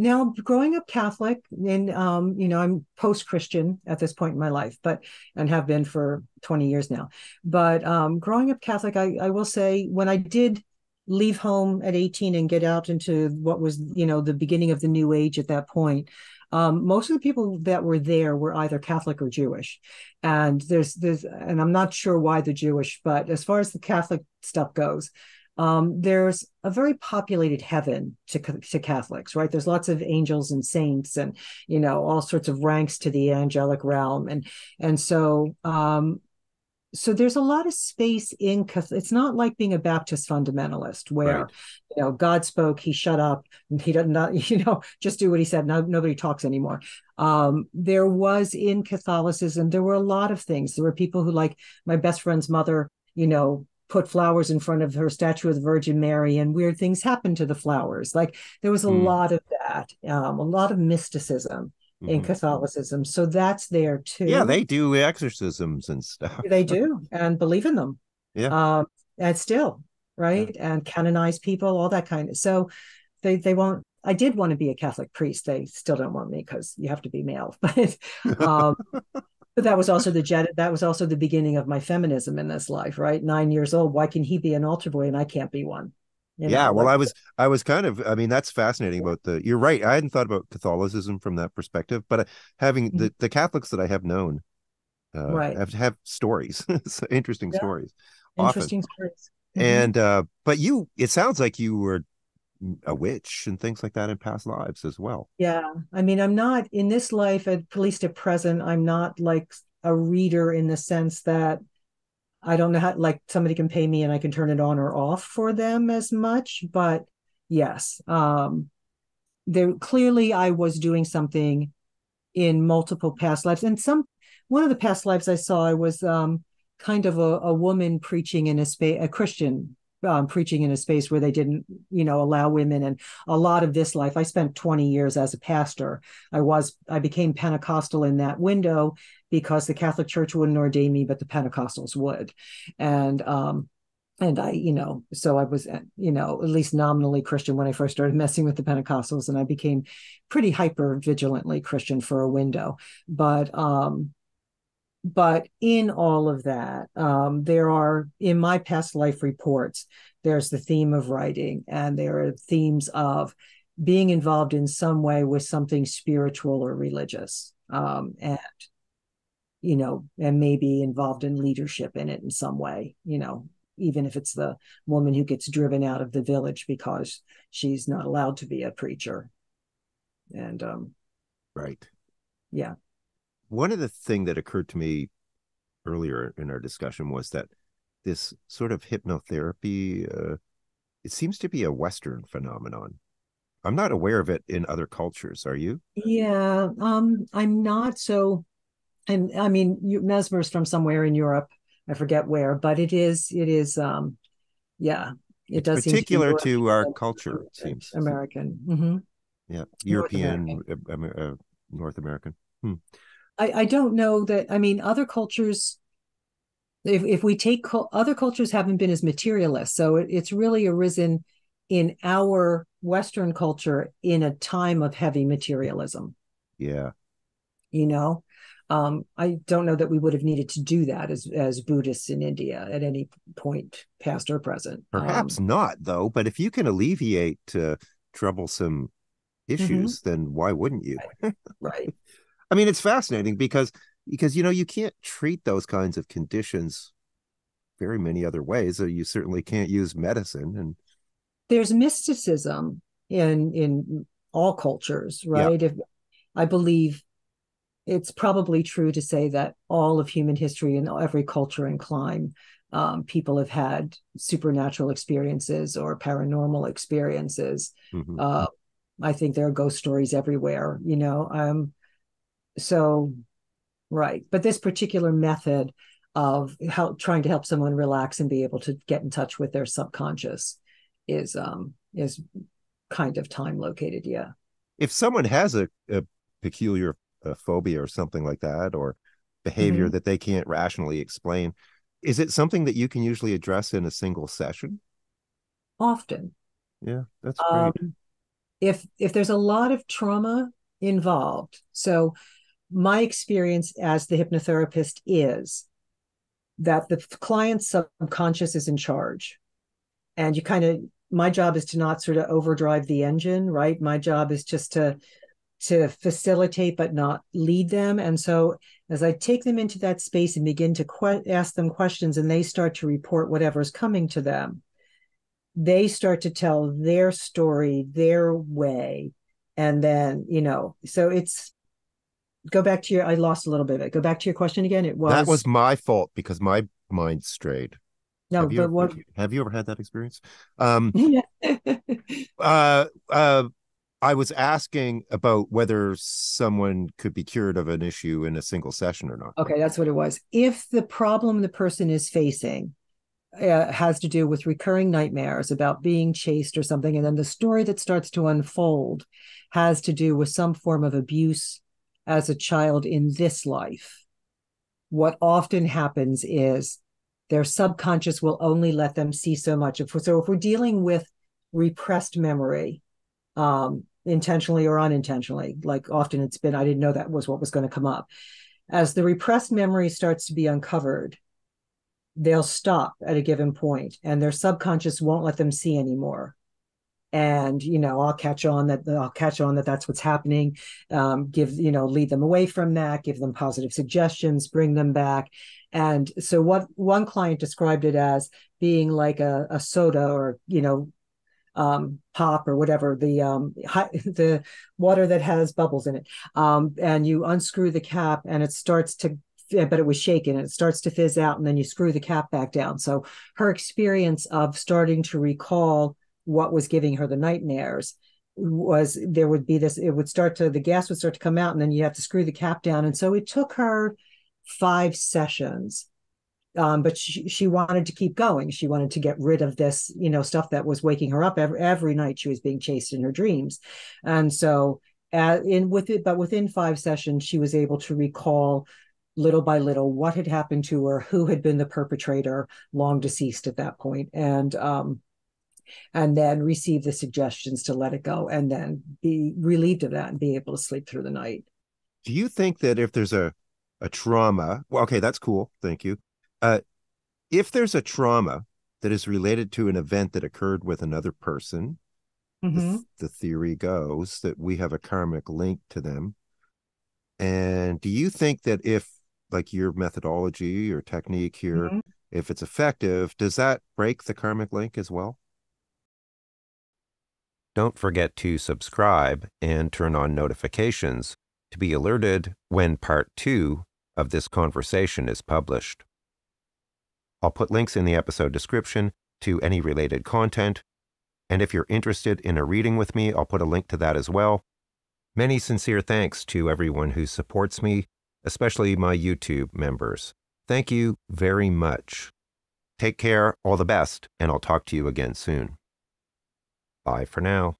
Now, growing up Catholic, and I'm post-Christian at this point in my life, but and have been for 20 years now. But growing up Catholic, I will say when I did leave home at 18 and get out into what was, the beginning of the New Age at that point, most of the people that were there were either Catholic or Jewish. And and I'm not sure why the Jewish, but as far as the Catholic stuff goes, there's a very populated heaven to Catholics, right? There's lots of angels and saints, and all sorts of ranks to the angelic realm, and so there's a lot of space in. It's not like being a Baptist fundamentalist where Right. God spoke, he shut up, he doesn't not just do what he said. No, nobody talks anymore. There was in Catholicism, there were a lot of things. There were people who, like my best friend's mother, put flowers in front of her statue of the Virgin Mary, and weird things happened to the flowers. Like there was a Mm. lot of that, a lot of mysticism in Hmm. Catholicism. So that's there Yeah, too. they do exorcisms and stuff. They do and believe in them. Yeah. Um, and still, Yeah. right? And canonize people, all that kind of. So they won't. I did want to be a Catholic priest. They still don't want me because you have to be male. Um, but that was also the beginning of my feminism in this life, right? 9 years old. Why can he be an altar boy and I can't be one? Yeah, well, Like I was kind of, I mean, that's fascinating about you're right. I hadn't thought about Catholicism from that perspective, but having the Catholics that I have known right. have stories, interesting Yeah. stories often. Interesting stories. Mm-hmm. And but it sounds like you were a witch and things like that in past lives as well. Yeah. I mean, I'm not in this life, at least at present, I'm not like a reader in the sense that I don't know how, like somebody can pay me and I can turn it on or off for them as much. But yes, there clearly I was doing something in multiple past lives. And one of the past lives I saw, I was kind of a woman preaching in a space, a Christian preaching in a space where they didn't, allow women. And a lot of this life, I spent 20 years as a pastor. I became Pentecostal in that window because the Catholic Church wouldn't ordain me, but the Pentecostals would. And I, so I was, at least nominally Christian when I first started messing with the Pentecostals, and I became pretty hyper vigilantly Christian for a window. But in all of that, there are in my past life reports, there's the theme of writing, and there are themes of being involved in some way with something spiritual or religious, and maybe involved in leadership in it in some way, even if it's the woman who gets driven out of the village because she's not allowed to be a preacher. And Right. yeah. One of the thing that occurred to me earlier in our discussion was that this sort of hypnotherapy, it seems to be a Western phenomenon. I'm not aware of it in other cultures. Are you? Yeah. I'm not so, and I mean, Mesmer's from somewhere in Europe. I forget where, but yeah, it It's does seem to be particular to our European, culture, it seems. American, mm-hmm. Yeah, North European, American. North American. Hmm. I don't know that. I mean, other cultures, if we take other cultures haven't been as materialist, so it's really arisen in our Western culture in a time of heavy materialism. Yeah. You know, I don't know that we would have needed to do that as Buddhists in India at any point, past or present. Perhaps not, though, but if you can alleviate troublesome Mm-hmm. issues, then why wouldn't you? Right. I mean, it's fascinating because you can't treat those kinds of conditions very many other ways. So you certainly can't use medicine. And There's mysticism in all cultures, yeah, right? If I believe it's probably true to say that all of human history and every culture and clime, people have had supernatural experiences or paranormal experiences. hmm, Uh, I think there are ghost stories everywhere, so right. But this particular method of trying to help someone relax and be able to get in touch with their subconscious is kind of time located. Yeah. if someone has a peculiar phobia or something like that, or behavior Mm-hmm. that they can't rationally explain, is it something that you can usually address in a single session? Often. Yeah, that's great. Um, if there's a lot of trauma involved, so my experience as the hypnotherapist is that the client's subconscious is in charge. And you kind of, my job is to not sort of overdrive the engine, right? My job is just to facilitate but not lead them. And so as I take them into that space and begin to ask them questions, and they start to report whatever's coming to them, they start to tell their story their way. And then, so it's, go back to your, I lost a little bit of it. Go back to your question again. It That was, was my fault because my mind strayed. no, Have but you what? have you ever had that experience? Uh, uh, I was asking about whether someone could be cured of an issue in a single session or not. Okay, that's what it was. If the problem the person is facing has to do with recurring nightmares about being chased or something, and then the story that starts to unfold has to do with some form of abuse as a child in this life, what often happens is their subconscious will only let them see so much. So if we're dealing with repressed memory, intentionally or unintentionally, like often it's been, I didn't know that was what was going to come up. As the repressed memory starts to be uncovered, they'll stop at a given point and their subconscious won't let them see anymore. And I'll catch on that that's what's happening. Lead them away from that, give them positive suggestions, bring them back. And so what one client described it as being like a soda, or pop or whatever, the water that has bubbles in it, and you unscrew the cap and it starts to, but it was shaken and it starts to fizz out, and then you screw the cap back down. So her experience of starting to recall what was giving her the nightmares was, there would be this, it would start to, the gas would start to come out, and then you have to screw the cap down. And so it took her 5 sessions. But she wanted to keep going. She wanted to get rid of this, stuff that was waking her up every night. She was being chased in her dreams. And so within 5 sessions, she was able to recall little by little what had happened to her, who had been the perpetrator, long deceased at that point, and then receive the suggestions to let it go, and then be relieved of that and be able to sleep through the night. Do you think that if there's a trauma, well, okay, that's cool. Thank you. Uh, if there's a trauma that is related to an event that occurred with another person, Mm-hmm. the theory goes that we have a karmic link to them. And do you think that if, like, your methodology or technique here, Mm-hmm. if it's effective, does that break the karmic link as well? Don't forget to subscribe and turn on notifications to be alerted when part 2 of this conversation is published. I'll put links in the episode description to any related content, and if you're interested in a reading with me, I'll put a link to that as well. Many sincere thanks to everyone who supports me, especially my YouTube members. Thank you very much. Take care, all the best, and I'll talk to you again soon. Bye for now.